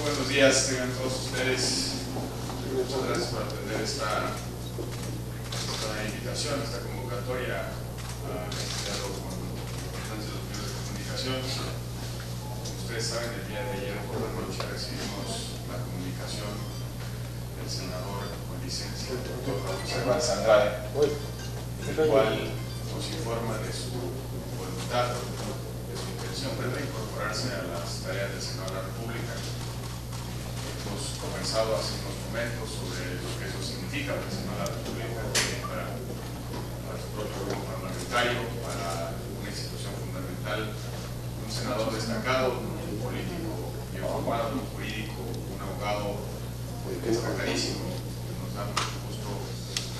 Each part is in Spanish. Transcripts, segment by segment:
buenos días, tengan todos ustedes. Muchas gracias por atender esta invitación, esta convocatoria a este diálogo con representantes de los medios de comunicación. Como ustedes saben, el día de ayer por la noche recibimos la comunicación del senador con licencia, el doctor Raúl Cervantes Andrade, el cual nos informa de su voluntad, de su intención de reincorporarse a las tareas del Senado de la República. Hemos conversado hace unos momentos sobre lo que eso significa para el Senado de la República, para su propio grupo parlamentario, para una institución fundamental, un senador destacado, un político bien formado, un jurídico, un abogado destacadísimo. Nos da mucho gusto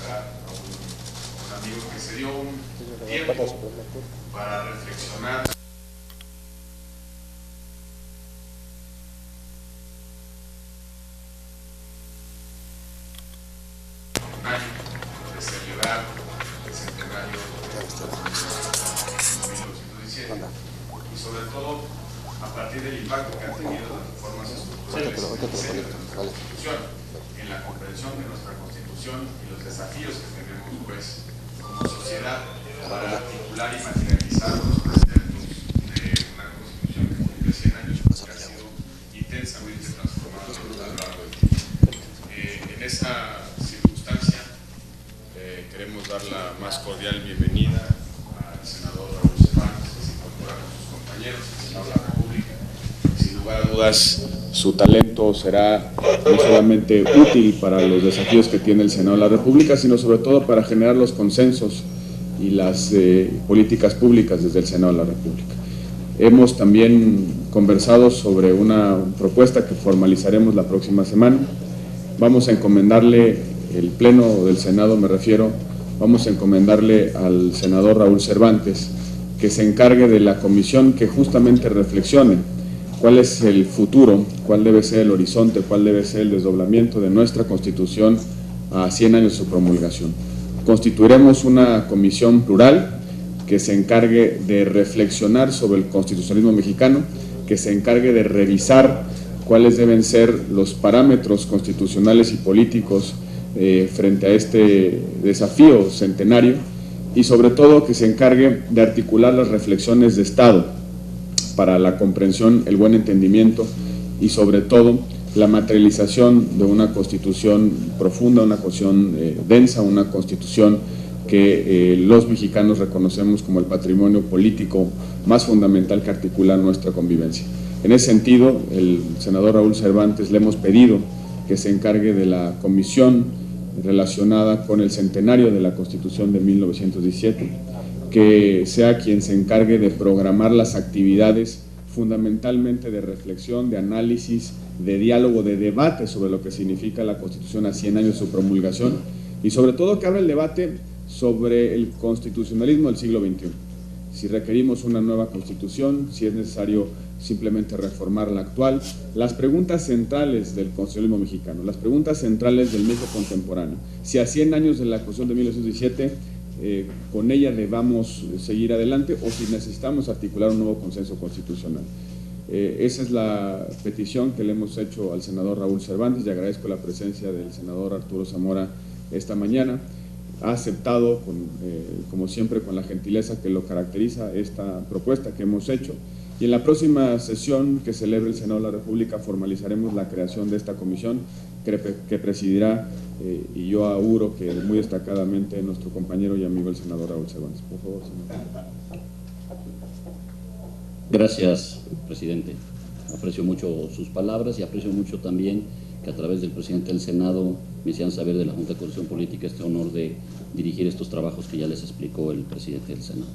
ver a un amigo que se dio un tiempo para reflexionar de celebrar el centenario de 1917 y sobre todo a partir del impacto que han tenido las reformas estructurales en el diseño de nuestra Constitución, en la comprensión de nuestra Constitución y los desafíos que tenemos pues como sociedad para articular y materializar los preceptos de una Constitución que cumple 100 años que ha sido intensamente transformada a lo largo del tiempo. En esa circunstancia queremos dar la más cordial bienvenida al senador Raúl Cervantes, que se incorpora con sus compañeros al Senado de la República. Sin lugar a dudas, su talento será no solamente útil para los desafíos que tiene el Senado de la República, sino sobre todo para generar los consensos y las políticas públicas desde el Senado de la República. Hemos también conversado sobre una propuesta que formalizaremos la próxima semana. Vamos a encomendarle el Pleno del Senado, me refiero, vamos a encomendarle al senador Raúl Cervantes que se encargue de la comisión que justamente reflexione cuál es el futuro, cuál debe ser el horizonte, cuál debe ser el desdoblamiento de nuestra Constitución a 100 años de su promulgación. Constituiremos una comisión plural que se encargue de reflexionar sobre el constitucionalismo mexicano, que se encargue de revisar cuáles deben ser los parámetros constitucionales y políticos frente a este desafío centenario y sobre todo que se encargue de articular las reflexiones de Estado para la comprensión, el buen entendimiento y sobre todo la materialización de una Constitución profunda, una Constitución densa, una Constitución que los mexicanos reconocemos como el patrimonio político más fundamental que articula nuestra convivencia. En ese sentido, el senador Raúl Cervantes le hemos pedido que se encargue de la comisión relacionada con el centenario de la Constitución de 1917, que sea quien se encargue de programar las actividades fundamentalmente de reflexión, de análisis, de diálogo, de debate sobre lo que significa la Constitución a 100 años de su promulgación y sobre todo que abra el debate sobre el constitucionalismo del siglo XXI. Si requerimos una nueva Constitución, si es necesario simplemente reformar la actual, las preguntas centrales del constitucionalismo mexicano, las preguntas centrales del México contemporáneo, si a 100 años de la Constitución de 1917 con ella debamos seguir adelante o si necesitamos articular un nuevo consenso constitucional. Esa es la petición que le hemos hecho al senador Raúl Cervantes y agradezco la presencia del senador Arturo Zamora esta mañana. Ha aceptado, como siempre, con la gentileza que lo caracteriza esta propuesta que hemos hecho y en la próxima sesión que celebre el Senado de la República formalizaremos la creación de esta comisión que presidirá y yo auguro que muy destacadamente nuestro compañero y amigo el senador Raúl Cervantes. Por favor, senador. Gracias, presidente. Aprecio mucho sus palabras y aprecio mucho también que a través del presidente del Senado me hicieran saber de la Junta de Coordinación Política este honor de dirigir estos trabajos que ya les explicó el presidente del Senado.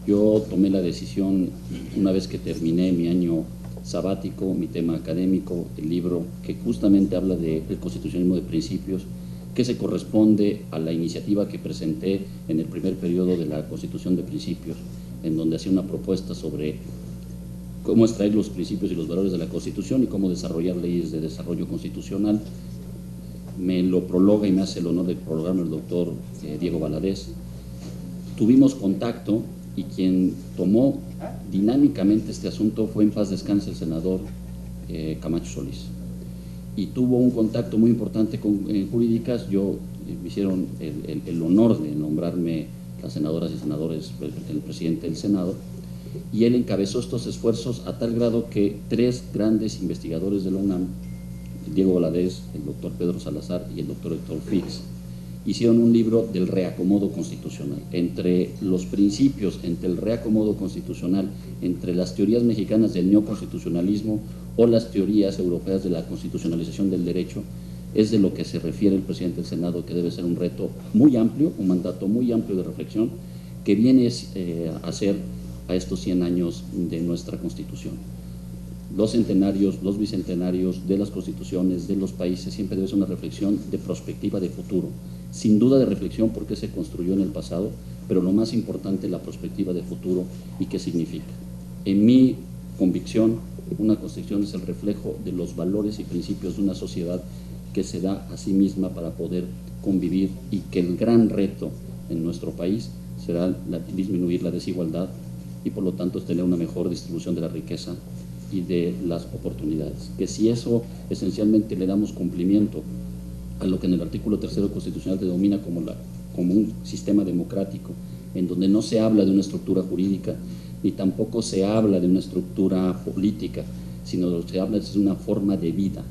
Yo tomé la decisión, una vez que terminé mi año sabático, mi tema académico, el libro que justamente habla del constitucionalismo de principios, que se corresponde a la iniciativa que presenté en el primer periodo de la Constitución de Principios, en donde hacía una propuesta sobre cómo extraer los principios y los valores de la Constitución y cómo desarrollar leyes de desarrollo constitucional. Me lo prologa y me hace el honor de prologarme el doctor Diego Valadez. Tuvimos contacto y quien tomó dinámicamente este asunto fue en paz descanse el senador Camacho Solís. Y tuvo un contacto muy importante con jurídicas. Me hicieron el honor de nombrarme las senadoras y senadores, el presidente del Senado, y él encabezó estos esfuerzos a tal grado que 3 grandes investigadores de la UNAM, Diego Valadez, el doctor Pedro Salazar y el doctor Héctor Fix, hicieron un libro del reacomodo constitucional. Entre los principios, entre el reacomodo constitucional, entre las teorías mexicanas del neoconstitucionalismo o las teorías europeas de la constitucionalización del derecho, es de lo que se refiere el presidente del Senado, que debe ser un reto muy amplio, un mandato muy amplio de reflexión, que viene a hacer a estos 100 años de nuestra Constitución. Los centenarios, los bicentenarios de las constituciones de los países siempre debe ser una reflexión de perspectiva de futuro, sin duda de reflexión por qué se construyó en el pasado, pero lo más importante, la perspectiva de futuro y qué significa. En mi convicción, una constitución es el reflejo de los valores y principios de una sociedad que se da a sí misma para poder convivir, y que el gran reto en nuestro país será disminuir la desigualdad y por lo tanto tener una mejor distribución de la riqueza y de las oportunidades. Que si eso esencialmente le damos cumplimiento a lo que en el artículo 3º constitucional denomina como un sistema democrático, en donde no se habla de una estructura jurídica, ni tampoco se habla de una estructura política, sino se habla de una forma de vida,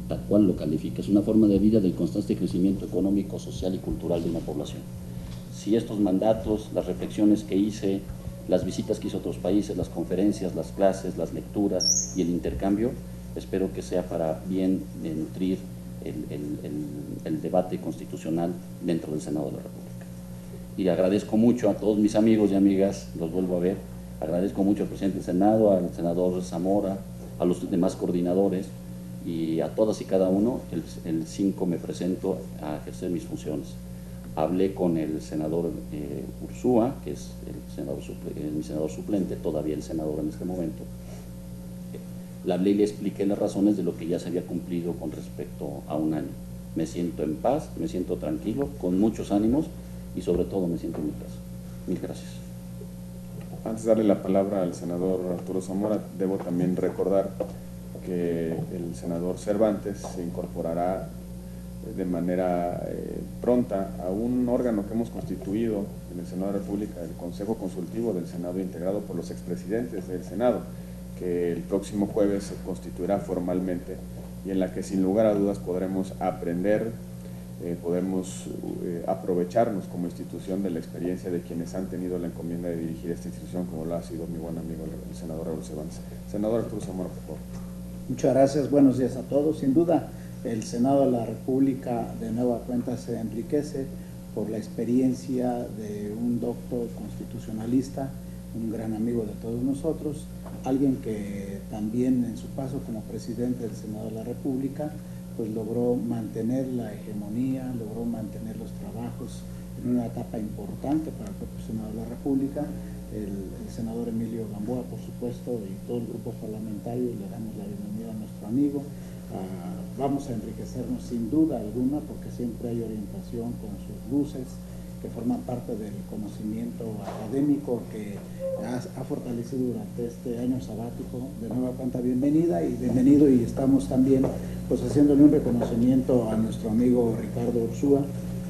tal cual lo califica, es una forma de vida del constante crecimiento económico, social y cultural de una población. Si estos mandatos, las reflexiones que hice, las visitas que hice a otros países, las conferencias, las clases, las lecturas y el intercambio, espero que sea para bien nutrir el debate constitucional dentro del Senado de la República. Y agradezco mucho a todos mis amigos y amigas, los vuelvo a ver, agradezco mucho al presidente del Senado, al senador Zamora, a los demás coordinadores, y a todas y cada uno. El 5 me presento a ejercer mis funciones. Hablé con el senador Ursúa, que es mi senador suplente, todavía el senador en este momento. Le hablé y le expliqué las razones de lo que ya se había cumplido con respecto a un año. Me siento en paz, me siento tranquilo, con muchos ánimos y sobre todo me siento en mi casa. Mil gracias. Antes de darle la palabra al senador Arturo Zamora, debo también recordar que el senador Cervantes se incorporará de manera pronta a un órgano que hemos constituido en el Senado de la República, el Consejo Consultivo del Senado, integrado por los expresidentes del Senado, que el próximo jueves se constituirá formalmente, y en la que sin lugar a dudas podremos aprender, podemos aprovecharnos como institución de la experiencia de quienes han tenido la encomienda de dirigir esta institución, como lo ha sido mi buen amigo el senador Raúl Cervantes. Senador Arturo Zamora, por favor. Muchas gracias, buenos días a todos. Sin duda, el Senado de la República de nueva cuenta se enriquece por la experiencia de un doctor constitucionalista, un gran amigo de todos nosotros, alguien que también en su paso como presidente del Senado de la República pues logró mantener la hegemonía, logró mantener los trabajos en una etapa importante para el propio Senado de la República. El senador Emilio Gamboa, por supuesto, y todo el grupo parlamentario, le damos la bienvenida a nuestro amigo. Vamos a enriquecernos sin duda alguna, porque siempre hay orientación con sus luces que forman parte del conocimiento académico que ha fortalecido durante este año sabático. De nueva cuenta, bienvenida y bienvenido, y estamos también pues haciéndole un reconocimiento a nuestro amigo Ricardo Ursúa,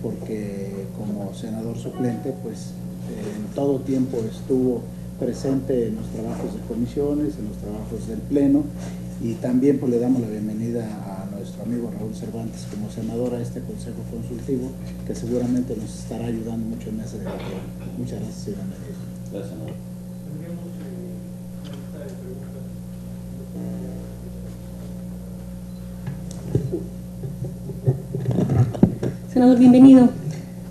porque como senador suplente pues en todo tiempo estuvo presente en los trabajos de comisiones, en los trabajos del Pleno, y también pues le damos la bienvenida a nuestro amigo Raúl Cervantes como senador a este Consejo Consultivo, que seguramente nos estará ayudando mucho en ese debate. Muchas gracias y bienvenido. Gracias, senador. Senador, bienvenido.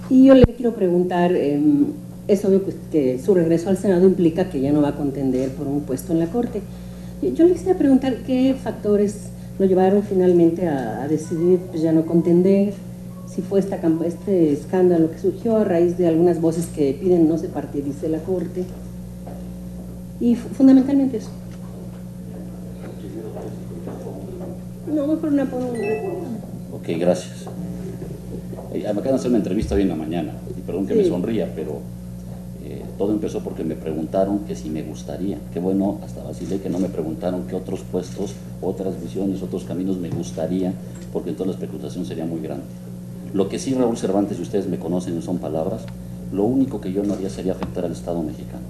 Y yo le quiero preguntar, es obvio pues, que su regreso al Senado implica que ya no va a contender por un puesto en la Corte. Yo le quisiera preguntar qué factores lo llevaron finalmente a decidir pues, ya no contender, si fue este escándalo que surgió a raíz de algunas voces que piden no se partidice la Corte, y fundamentalmente eso. No, mejor una por una. Ok, gracias. Me acaban de hacer una entrevista hoy en la mañana, y perdón que me sonría, pero todo empezó porque me preguntaron que si me gustaría, qué bueno, hasta vacilé que no me preguntaron qué otros puestos, otras visiones, otros caminos me gustaría, porque entonces la especulación sería muy grande. Lo que sí, Raúl Cervantes, y ustedes me conocen, son palabras, lo único que yo no haría sería afectar al Estado mexicano.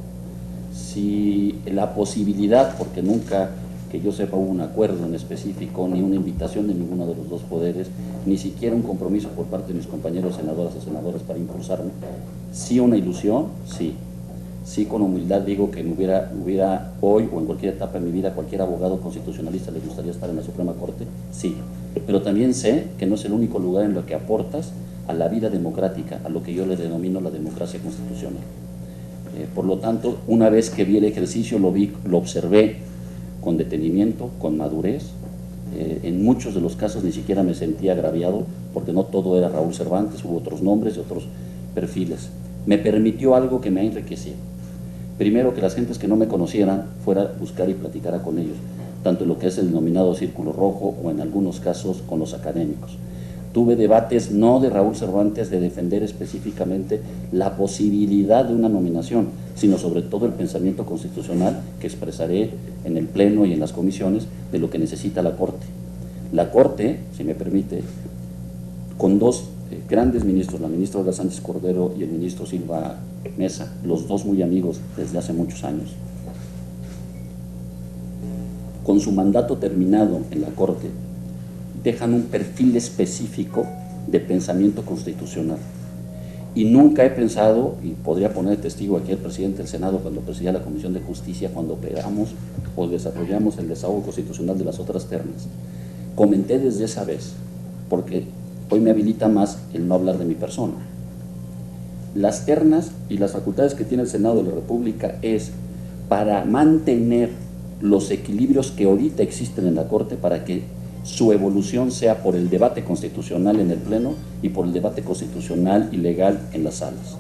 Si la posibilidad, porque nunca que yo sepa hubo un acuerdo en específico, ni una invitación de ninguno de los dos poderes, ni siquiera un compromiso por parte de mis compañeros senadoras o senadores para impulsarme, sí una ilusión, sí. Sí, con humildad digo que hubiera hoy o en cualquier etapa de mi vida, cualquier abogado constitucionalista le gustaría estar en la Suprema Corte, sí. Pero también sé que no es el único lugar en lo que aportas a la vida democrática, a lo que yo le denomino la democracia constitucional. Por lo tanto, una vez que vi el ejercicio, lo observé con detenimiento, con madurez. En muchos de los casos ni siquiera me sentía agraviado, porque no todo era Raúl Cervantes, hubo otros nombres y otros perfiles. Me permitió algo que me ha enriquecido. Primero, que las gentes que no me conocieran fuera a buscar y platicara con ellos, tanto en lo que es el denominado Círculo Rojo o en algunos casos con los académicos. Tuve debates no de Raúl Cervantes de defender específicamente la posibilidad de una nominación, sino sobre todo el pensamiento constitucional que expresaré en el Pleno y en las comisiones de lo que necesita la Corte. La Corte, si me permite, con dos grandes ministros, la ministra Olga Sánchez Cordero y el ministro Silva Mesa, los dos muy amigos desde hace muchos años, con su mandato terminado en la Corte, dejan un perfil específico de pensamiento constitucional. Y nunca he pensado, y podría poner testigo aquí el presidente del Senado cuando presidía la Comisión de Justicia, cuando operamos o desarrollamos el desahogo constitucional de las otras ternas, comenté desde esa vez, porque hoy me habilita más el no hablar de mi persona. Las ternas y las facultades que tiene el Senado de la República es para mantener los equilibrios que ahorita existen en la Corte, para que su evolución sea por el debate constitucional en el Pleno y por el debate constitucional y legal en las salas.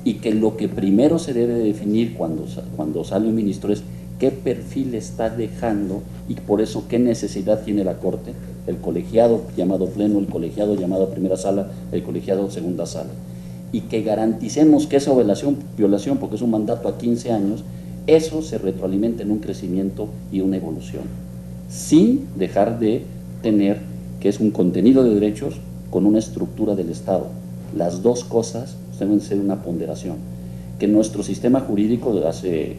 Y que lo que primero se debe definir cuando sale un ministro es qué perfil está dejando, y por eso qué necesidad tiene la Corte, el colegiado llamado Pleno, el colegiado llamado Primera Sala, el colegiado Segunda Sala. Y que garanticemos que esa violación, porque es un mandato a 15 años, eso se retroalimenta en un crecimiento y una evolución, sin dejar de tener que es un contenido de derechos con una estructura del Estado. Las dos cosas deben ser una ponderación. Que nuestro sistema jurídico, hace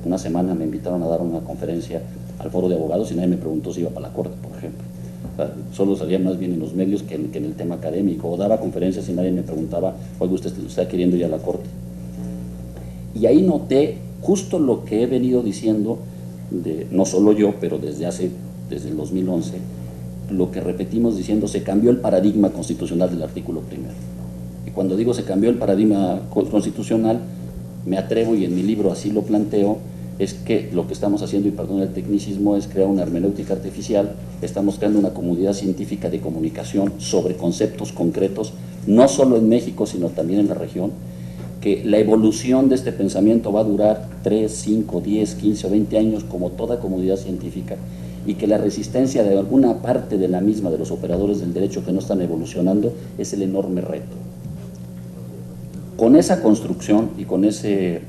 una semana me invitaron a dar una conferencia al foro de abogados y nadie me preguntó si iba para la Corte, por ejemplo. O sea, solo salía más bien en los medios que en el tema académico, o daba conferencias y nadie me preguntaba, oiga, usted está queriendo ir a la Corte. Y ahí noté justo lo que he venido diciendo, no solo yo, pero desde el 2011, lo que repetimos diciendo, se cambió el paradigma constitucional del artículo primero. Y cuando digo se cambió el paradigma constitucional, me atrevo, y en mi libro así lo planteo, es que lo que estamos haciendo, y perdón el tecnicismo, es crear una hermenéutica artificial. Estamos creando una comunidad científica de comunicación sobre conceptos concretos, no solo en México, sino también en la región, que la evolución de este pensamiento va a durar 3, 5, 10, 15 o 20 años, como toda comunidad científica, y que la resistencia de alguna parte de la misma, de los operadores del derecho que no están evolucionando, es el enorme reto. Con esa construcción y con ese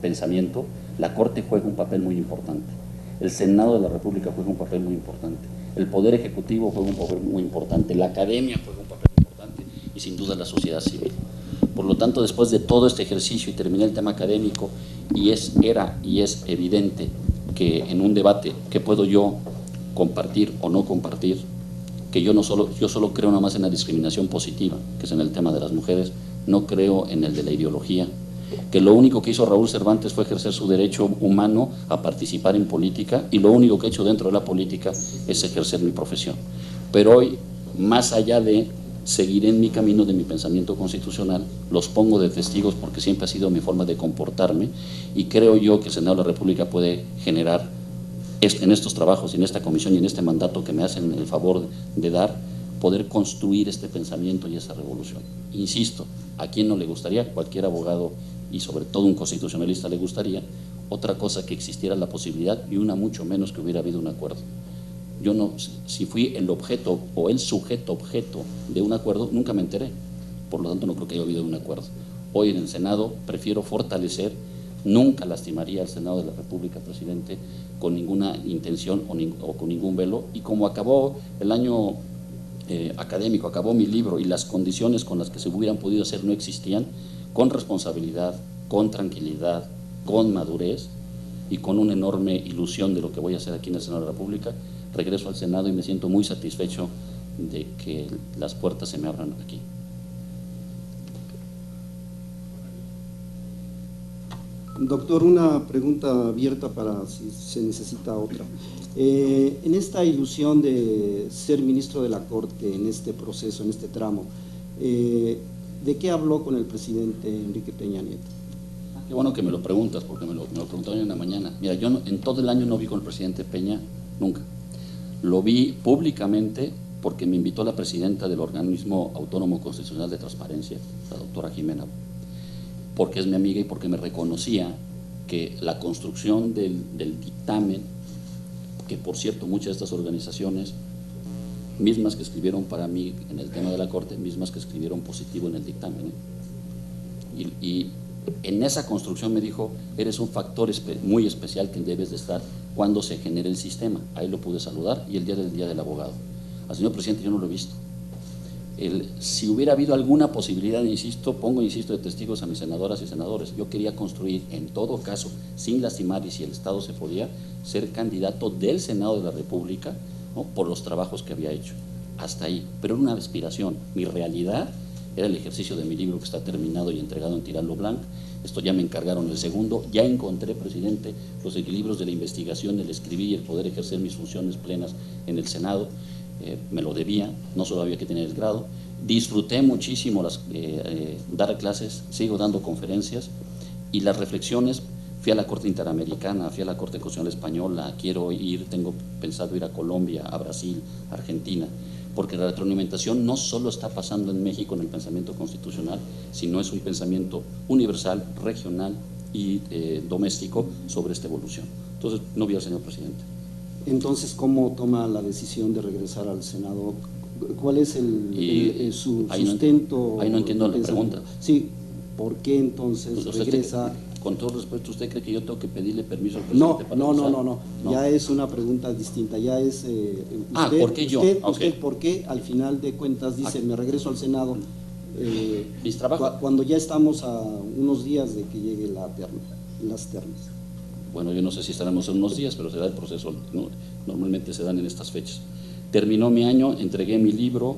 pensamiento, la Corte juega un papel muy importante, el Senado de la República juega un papel muy importante, el Poder Ejecutivo juega un papel muy importante, la Academia juega un papel importante, y sin duda la sociedad civil. Por lo tanto, después de todo este ejercicio, y terminé el tema académico, y es evidente que en un debate que puedo yo compartir o no compartir, que yo solo creo nada más en la discriminación positiva, que es en el tema de las mujeres, no creo en el de la ideología, que lo único que hizo Raúl Cervantes fue ejercer su derecho humano a participar en política, y lo único que he hecho dentro de la política es ejercer mi profesión. Pero hoy, más allá de seguiré en mi camino de mi pensamiento constitucional, los pongo de testigos porque siempre ha sido mi forma de comportarme, y creo yo que el Senado de la República puede generar en estos trabajos, en esta comisión y en este mandato que me hacen el favor de dar, poder construir este pensamiento y esa revolución. Insisto, ¿a quién no le gustaría? Cualquier abogado y sobre todo un constitucionalista le gustaría. Otra cosa, que existiera la posibilidad, y una mucho menos, que hubiera habido un acuerdo. Yo no, si fui el objeto o el sujeto objeto de un acuerdo, nunca me enteré. Por lo tanto, no creo que haya habido un acuerdo. Hoy en el Senado prefiero fortalecer, nunca lastimaría al Senado de la República, presidente, con ninguna intención o con ningún velo. Y como acabó el año académico, acabó mi libro y las condiciones con las que se hubieran podido hacer no existían, con responsabilidad, con tranquilidad, con madurez y con una enorme ilusión de lo que voy a hacer aquí en el Senado de la República, regreso al Senado y me siento muy satisfecho de que las puertas se me abran aquí. Doctor, una pregunta abierta para si se necesita otra. En esta ilusión de ser ministro de la Corte en este proceso, en este tramo, ¿de qué habló con el presidente Enrique Peña Nieto? Qué bueno que me lo preguntas, porque me lo preguntaron en la mañana. Mira, yo en todo el año no vi con el presidente Peña, nunca. Lo vi públicamente porque me invitó la presidenta del Organismo Autónomo Constitucional de Transparencia, la doctora Jimena, porque es mi amiga y porque me reconocía que la construcción del dictamen, que por cierto muchas de estas organizaciones, mismas que escribieron para mí en el tema de la Corte, mismas que escribieron positivo en el dictamen, y en esa construcción me dijo, eres un factor muy especial que debes de estar cuando se genere el sistema. Ahí lo pude saludar y el día del abogado. Al señor presidente yo no lo he visto. Si hubiera habido alguna posibilidad, insisto de testigos a mis senadoras y senadores, yo quería construir, en todo caso, sin lastimar y si el Estado se podía, ser candidato del Senado de la República, ¿no?, por los trabajos que había hecho. Hasta ahí, pero era una aspiración. Mi realidad era el ejercicio de mi libro que está terminado y entregado en Tirán lo Blanc. Esto ya me encargaron el segundo. Ya encontré, presidente, los equilibrios de la investigación, el escribir y el poder ejercer mis funciones plenas en el Senado. Me lo debía, no solo había que tener el grado. Disfruté muchísimo dar clases, sigo dando conferencias y las reflexiones. Fui a la Corte Interamericana, fui a la Corte Constitucional Española, quiero ir, tengo pensado ir a Colombia, a Brasil, a Argentina, porque la retroalimentación no solo está pasando en México en el pensamiento constitucional, sino es un pensamiento universal, regional y doméstico sobre esta evolución. Entonces, no vi al señor presidente. Entonces, ¿cómo toma la decisión de regresar al Senado? ¿Cuál es su sustento? Ahí no entiendo la pregunta. Sí, ¿por qué entonces pues regresa? Con todo respeto, ¿usted cree que yo tengo que pedirle permiso al presidente para regresar? No. Ya es una pregunta distinta. Ya es. ¿Por qué yo? Usted, ¿por qué al final de cuentas dice, me regreso al Senado? Mis trabajos. Cuando ya estamos a unos días de que llegue las ternas. Bueno, yo no sé si estaremos en unos días, pero será el proceso, ¿no? Normalmente se dan en estas fechas. Terminó mi año, entregué mi libro,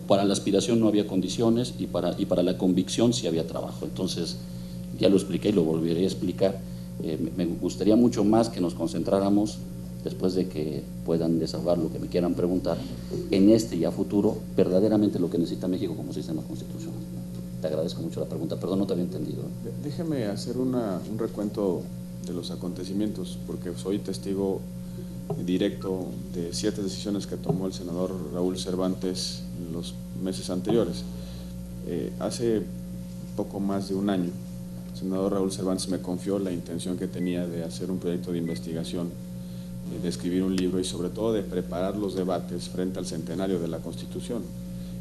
para la aspiración no había condiciones y para la convicción sí había trabajo. Entonces, ya lo expliqué y lo volveré a explicar. Me gustaría mucho más que nos concentráramos, después de que puedan desahogar lo que me quieran preguntar, en este y a futuro, verdaderamente lo que necesita México como sistema constitucional. Te agradezco mucho la pregunta, perdón, no te había entendido. Déjeme hacer un recuento de los acontecimientos, porque soy testigo directo de ciertas decisiones que tomó el senador Raúl Cervantes en los meses anteriores. Hace poco más de un año, el senador Raúl Cervantes me confió la intención que tenía de hacer un proyecto de investigación, de escribir un libro y sobre todo de preparar los debates frente al centenario de la Constitución.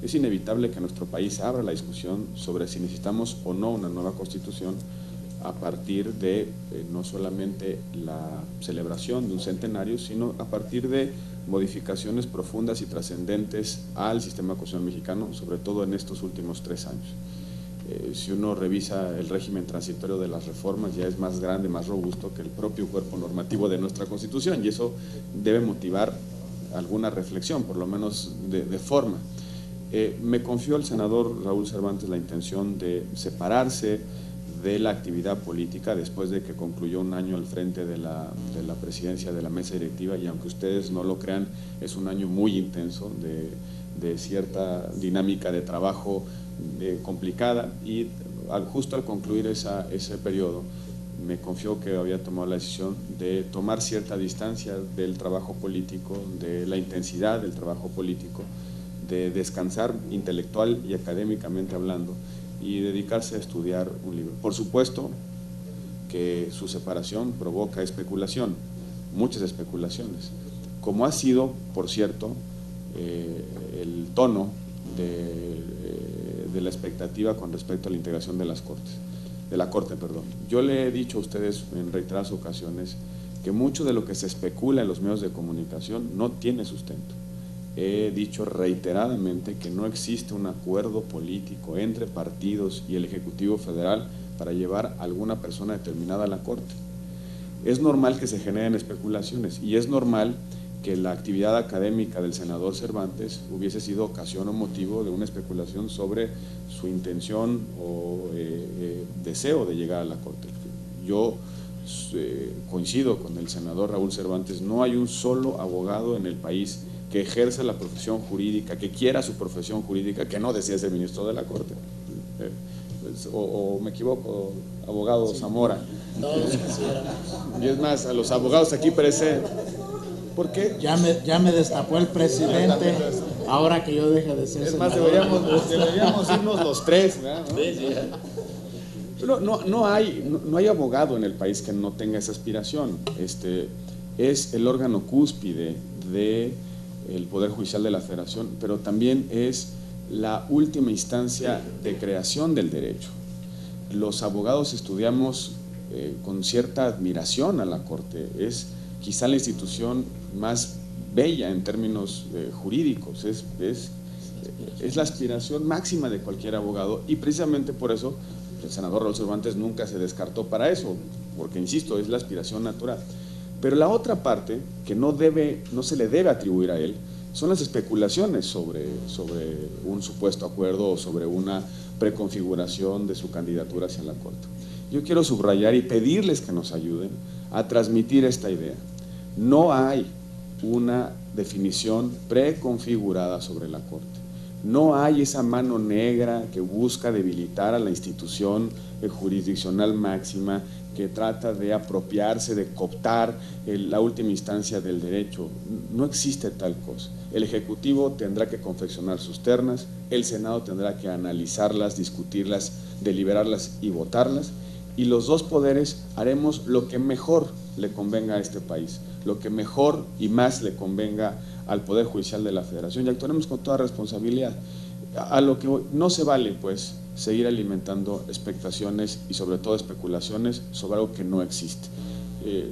Es inevitable que en nuestro país abra la discusión sobre si necesitamos o no una nueva Constitución a partir de no solamente la celebración de un centenario, sino a partir de modificaciones profundas y trascendentes al sistema constitucional mexicano, sobre todo en estos últimos 3 años. Si uno revisa el régimen transitorio de las reformas, ya es más grande, más robusto que el propio cuerpo normativo de nuestra Constitución, y eso debe motivar alguna reflexión, por lo menos de forma. Me confió el senador Raúl Cervantes la intención de separarse de la actividad política después de que concluyó un año al frente de la presidencia de la mesa directiva, y aunque ustedes no lo crean, es un año muy intenso de cierta dinámica de trabajo complicada, y justo al concluir ese periodo me confió que había tomado la decisión de tomar cierta distancia del trabajo político, de la intensidad del trabajo político, de descansar intelectual y académicamente hablando y dedicarse a estudiar un libro. Por supuesto que su separación provoca especulación, muchas especulaciones, como ha sido, por cierto, el tono de de la expectativa con respecto a la integración de la Corte. Yo le he dicho a ustedes en reiteradas ocasiones que mucho de lo que se especula en los medios de comunicación no tiene sustento. He dicho reiteradamente que no existe un acuerdo político entre partidos y el Ejecutivo Federal para llevar a alguna persona determinada a la Corte. Es normal que se generen especulaciones y es normal que la actividad académica del senador Cervantes hubiese sido ocasión o motivo de una especulación sobre su intención o deseo de llegar a la Corte. Yo coincido con el senador Raúl Cervantes, no hay un solo abogado en el país que ejerza la profesión jurídica, que quiera su profesión jurídica, que no desee ser ministro de la Corte. O me equivoco, abogado Zamora. Y es más, a los abogados aquí presentes. ¿Por qué? Ya me destapó el presidente, ahora que yo deje de ser es más, senador. deberíamos irnos los tres, ¿verdad? Pero no hay abogado en el país que no tenga esa aspiración. Es el órgano cúspide del Poder Judicial de la Federación, pero también es la última instancia de creación del derecho. Los abogados estudiamos con cierta admiración a la Corte, es quizá la institución más bella en términos jurídicos, es la aspiración máxima de cualquier abogado y precisamente por eso el senador Raúl Cervantes nunca se descartó para eso, porque insisto, es la aspiración natural. Pero la otra parte que no se le debe atribuir a él son las especulaciones sobre un supuesto acuerdo o sobre una preconfiguración de su candidatura hacia la Corte. Yo quiero subrayar y pedirles que nos ayuden a transmitir esta idea. No hay una definición preconfigurada sobre la Corte. No hay esa mano negra que busca debilitar a la institución jurisdiccional máxima, que trata de apropiarse, de cooptar la última instancia del derecho. No existe tal cosa. El Ejecutivo tendrá que confeccionar sus ternas, el Senado tendrá que analizarlas, discutirlas, deliberarlas y votarlas, y los dos poderes haremos lo que mejor le convenga a este país, lo que mejor y más le convenga al Poder Judicial de la Federación, y actuaremos con toda responsabilidad. A lo que no se vale, pues, seguir alimentando expectaciones y sobre todo especulaciones sobre algo que no existe.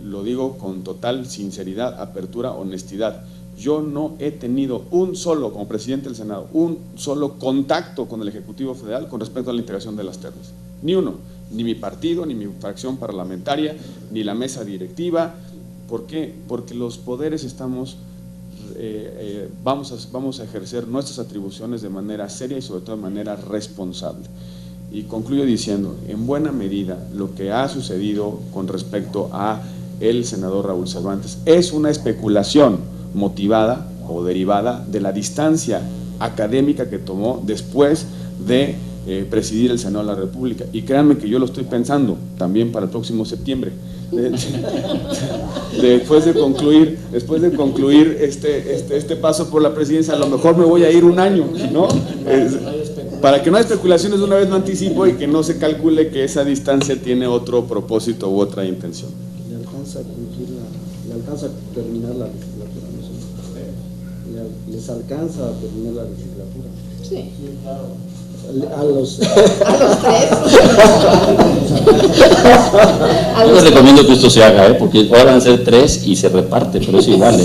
Lo digo con total sinceridad, apertura, honestidad. Yo no he tenido como presidente del Senado, un solo contacto con el Ejecutivo Federal con respecto a la integración de las ternas. Ni uno, ni mi partido, ni mi fracción parlamentaria, ni la mesa directiva. ¿Por qué? Porque los poderes vamos a ejercer nuestras atribuciones de manera seria y sobre todo de manera responsable. Y concluyo diciendo, en buena medida, lo que ha sucedido con respecto a el senador Raúl Cervantes es una especulación motivada o derivada de la distancia académica que tomó después de presidir el Senado de la República. Y créanme que yo lo estoy pensando también para el próximo septiembre. Después de concluir este paso por la presidencia, a lo mejor me voy a ir un año, ¿no? Para que no haya especulaciones, de una vez lo anticipo y que no se calcule que esa distancia tiene otro propósito u otra intención. ¿Le alcanza a terminar la legislatura? ¿No? ¿Les alcanza a terminar la legislatura? Sí, claro. A los tres. Yo les recomiendo que esto se haga, porque ahora van a ser 3 y se reparte, pero es igual.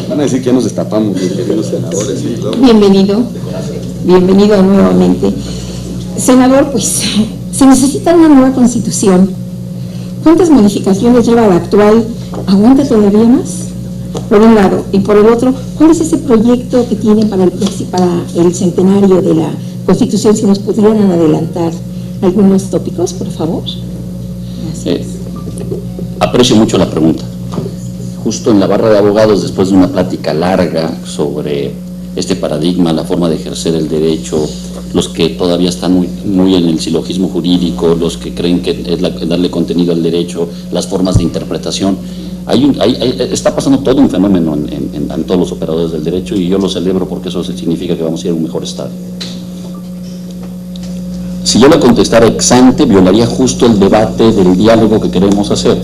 Van a decir que ya nos destapamos, queridos senadores. Bienvenido nuevamente. Senador, pues se necesita una nueva constitución. ¿Cuántas modificaciones lleva la actual? ¿Aguanta todavía más? Por un lado, y por el otro, ¿cuál es ese proyecto que tienen para el centenario de la Constitución? Si nos pudieran adelantar algunos tópicos, por favor. Gracias. Aprecio mucho la pregunta. Justo en la barra de abogados, después de una plática larga sobre este paradigma, la forma de ejercer el derecho, los que todavía están muy en el silogismo jurídico, los que creen que es darle contenido al derecho, las formas de interpretación, está pasando todo un fenómeno en todos los operadores del derecho, y yo lo celebro porque eso significa que vamos a ir a un mejor estado. Si yo le contestara ex ante, violaría justo el debate del diálogo que queremos hacer.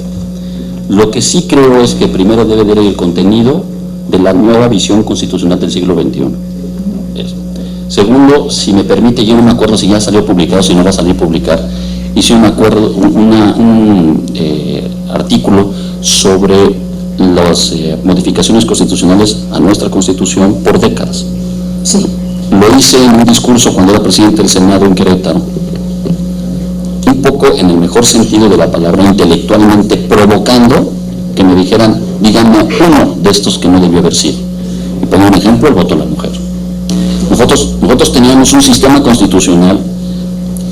Lo que sí creo es que primero debe de ir el contenido de la nueva visión constitucional del siglo XXI. Segundo, si me permite, yo no me acuerdo si ya salió publicado, si no va a salir publicar, hice un acuerdo, un artículo sobre las modificaciones constitucionales a nuestra Constitución por décadas. Sí. Lo hice en un discurso cuando era presidente del Senado en Querétaro, un poco en el mejor sentido de la palabra, intelectualmente provocando que me dijeran, díganme uno de estos que no debió haber sido. Y pongo un ejemplo, el voto a la mujer. Nosotros teníamos un sistema constitucional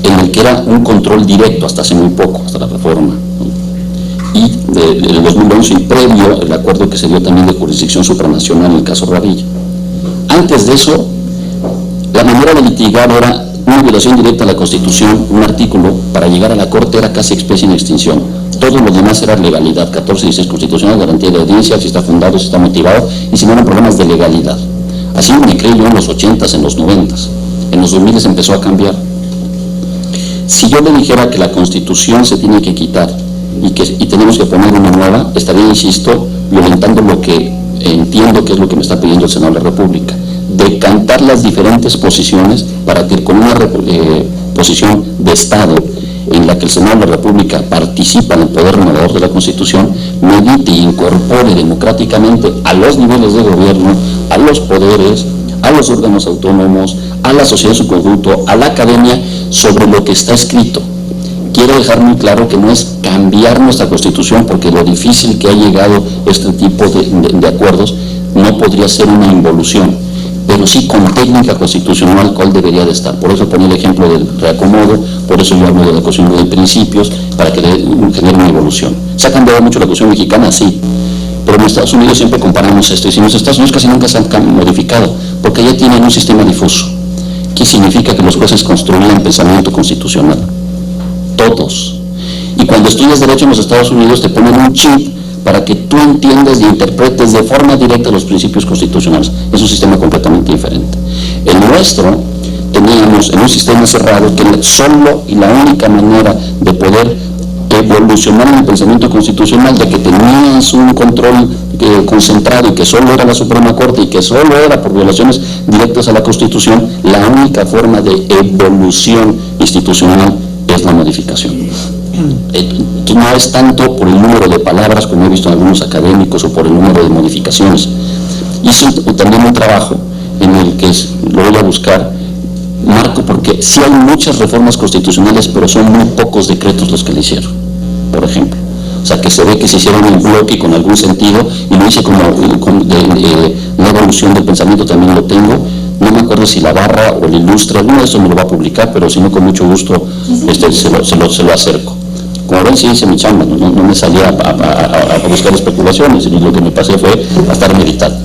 en el que era un control directo hasta hace muy poco, hasta la reforma, ¿no? Y del 2011 y previo el acuerdo que se dio también de jurisdicción supranacional en el caso Radilla. Antes de eso, la manera de litigar era una violación directa a la Constitución, un artículo, para llegar a la Corte era casi especie en extinción. Todo lo demás era legalidad, 14 y 16 constitucional, garantía de audiencia, si está fundado, si está motivado, y si no eran problemas de legalidad. Así me creí yo en los 80s, en los 90s. En los 2000s empezó a cambiar. Si yo le dijera que la Constitución se tiene que quitar y tenemos que poner una nueva, estaría, insisto, violentando lo que entiendo que es lo que me está pidiendo el Senado de la República, decantar las diferentes posiciones para que con una posición de Estado en la que el Senado de la República participa en el poder renovador de la Constitución, medite e incorpore democráticamente a los niveles de gobierno, a los poderes, a los órganos autónomos, a la sociedad en su conjunto, a la academia, sobre lo que está escrito. Quiero dejar muy claro que no es cambiar nuestra Constitución, porque lo difícil que ha llegado este tipo de acuerdos no podría ser una involución, pero sí con técnica constitucional cuál debería de estar. Por eso ponía el ejemplo del reacomodo, por eso yo hablo de la Constitución de principios, para que genere una evolución. ¿Se ha cambiado mucho la Constitución mexicana? Sí, pero en Estados Unidos siempre comparamos esto, y si en los Estados Unidos casi nunca se han modificado, porque ya tienen un sistema difuso, que significa que los jueces construían pensamiento constitucional, todos. Y cuando estudias Derecho en los Estados Unidos te ponen un chip para que tú entiendas y interpretes de forma directa los principios constitucionales. Es un sistema completamente diferente. El nuestro, teníamos en un sistema cerrado que solo y la única manera de poder evolucionar en el pensamiento constitucional, ya que tenías un control concentrado y que solo era la Suprema Corte y que solo era por violaciones directas a la Constitución, la única forma de evolución institucional es la modificación. No es tanto por el número de palabras, como he visto en algunos académicos, o por el número de modificaciones. Hice también un trabajo en el que lo voy a buscar, Marco, porque sí hay muchas reformas constitucionales, pero son muy pocos decretos los que le hicieron, por ejemplo. O sea, que se ve que se hicieron en bloque y con algún sentido, y lo hice como la evolución del pensamiento, también lo tengo. No me acuerdo si La Barra o el Ilustre, alguno de estos me lo va a publicar, pero si no, con mucho gusto se lo acerco. Como ven, sí hice mi chamba, no me salía a buscar especulaciones, y lo que me pasé fue a estar meditando.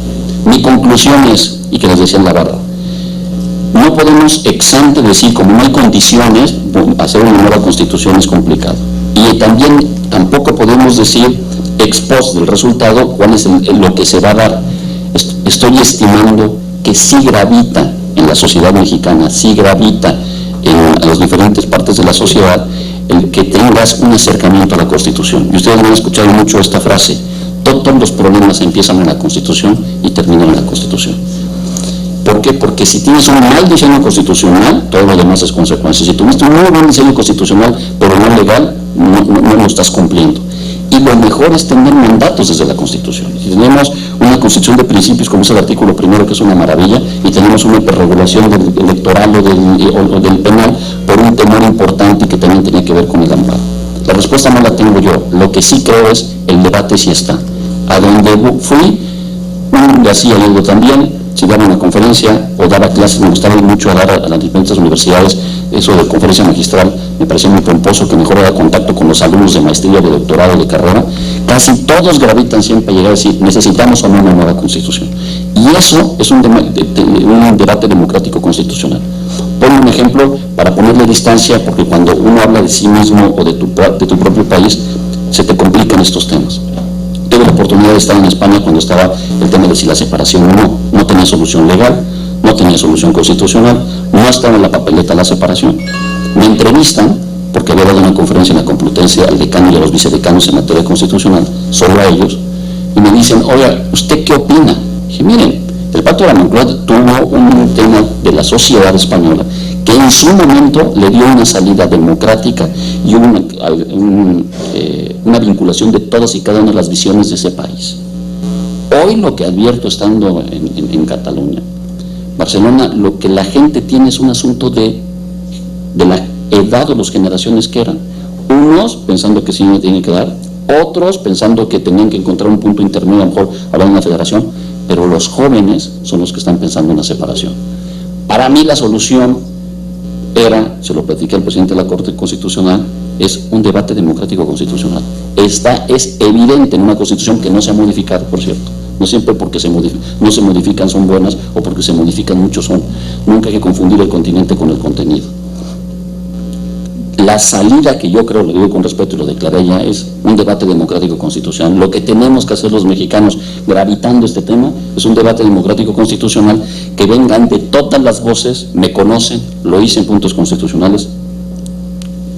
Mi conclusión es, y que les decía en La Barra, no podemos ex ante decir, como no hay condiciones, hacer una nueva constitución es complicado. Y también tampoco podemos decir ex post del resultado cuál es lo que se va a dar. Estoy estimando que sí gravita en la sociedad mexicana, sí gravita en las diferentes partes de la sociedad, el que tengas un acercamiento a la Constitución. Y ustedes han escuchado mucho esta frase: todos los problemas empiezan en la Constitución y terminan en la Constitución. ¿Por qué? Porque si tienes un mal diseño constitucional, todo lo demás es consecuencia. Si tuviste un muy buen diseño constitucional, pero no legal, no lo estás cumpliendo. Y lo mejor es tener mandatos desde la Constitución. Si tenemos una Constitución de principios, como es el artículo primero, que es una maravilla, y tenemos una hiperregulación del electoral o del penal por un temor importante que también tenía que ver con el amparo. La respuesta no la tengo yo. Lo que sí creo es el debate sí está. A donde fui, hacía algo también. Si daba una conferencia o daba clases, me gustaba mucho dar a las diferentes universidades eso de conferencia magistral, me parecía muy pomposo, que mejor era contacto con los alumnos de maestría, de doctorado, de carrera. Casi todos gravitan siempre a llegar a decir, necesitamos o no una nueva Constitución. Y eso es un debate democrático constitucional. Pongo un ejemplo para ponerle distancia, porque cuando uno habla de sí mismo o de tu propio país, se te complican estos temas. Tuve la oportunidad de estar en España cuando estaba el tema de si la separación o no tenía solución legal, no tenía solución constitucional, no estaba en la papeleta la separación. Me entrevistan, porque había dado una conferencia en la Complutense al decano y a los vicedecanos en materia constitucional, solo a ellos, y me dicen, oiga, ¿usted qué opina Dije, miren, el Pacto de la Moncloa tuvo un tema de la sociedad española que en su momento le dio una salida democrática y una vinculación de todas y cada una de las visiones de ese país. Hoy lo que advierto estando en Cataluña, Barcelona, lo que la gente tiene es un asunto de la edad o las generaciones que eran. Unos pensando que sí me tienen que dar, otros pensando que tenían que encontrar un punto intermedio, a lo mejor hablar de una federación, pero los jóvenes son los que están pensando en una separación. Para mí la solución era, se lo platiqué al presidente de la Corte Constitucional, es un debate democrático constitucional. Es evidente en una constitución que no se ha modificado, por cierto. No siempre porque no se modifican son buenas o porque se modifican mucho son. Nunca hay que confundir el continente con el contenido. La salida que yo creo, lo digo con respeto y lo declaré ya, es un debate democrático constitucional. Lo que tenemos que hacer los mexicanos gravitando este tema es un debate democrático constitucional que vengan de todas las voces, me conocen, lo hice en puntos constitucionales,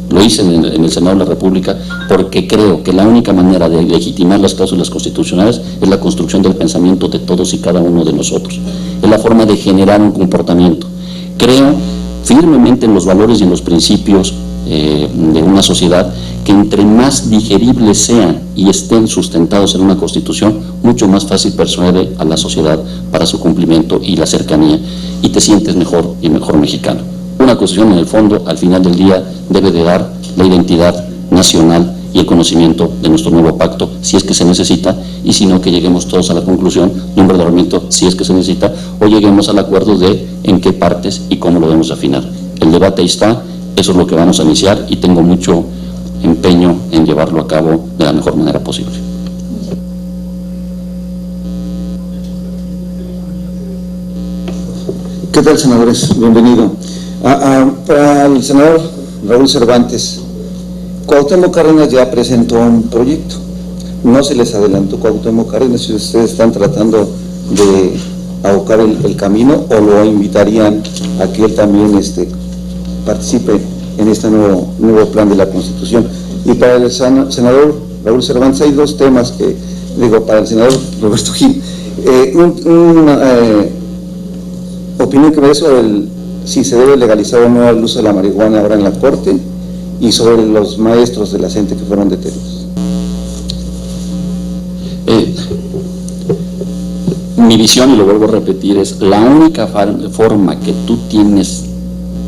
lo hice en el Senado de la República, porque creo que la única manera de legitimar las cláusulas constitucionales es la construcción del pensamiento de todos y cada uno de nosotros. Es la forma de generar un comportamiento. Creo firmemente en los valores y en los principios de una sociedad que entre más digeribles sean y estén sustentados en una constitución, mucho más fácil persuade a la sociedad para su cumplimiento y la cercanía, y te sientes mejor y mejor mexicano. Una constitución en el fondo, al final del día, debe de dar la identidad nacional y el conocimiento de nuestro nuevo pacto, si es que se necesita, y si no, que lleguemos todos a la conclusión de un verdaderamente, si es que se necesita, o lleguemos al acuerdo de en qué partes y cómo lo debemos afinar. El debate ahí está, eso es lo que vamos a iniciar y tengo mucho empeño en llevarlo a cabo de la mejor manera posible. ¿Qué tal, senadores? Bienvenido. Para el senador Raúl Cervantes, Cuauhtémoc Cárdenas ya presentó un proyecto. No se les adelantó Cuauhtémoc Cárdenas, si ustedes están tratando de abocar el camino, o lo invitarían a que él también participe en este nuevo plan de la Constitución. Y para el senador Raúl Cervantes hay dos temas que, para el senador Roberto Gil, una opinión que me da sobre si se debe legalizar o no el uso de la marihuana ahora en la Corte, y sobre los maestros de la CENTE que fueron detenidos. Mi visión, y lo vuelvo a repetir, es la única forma que tú tienes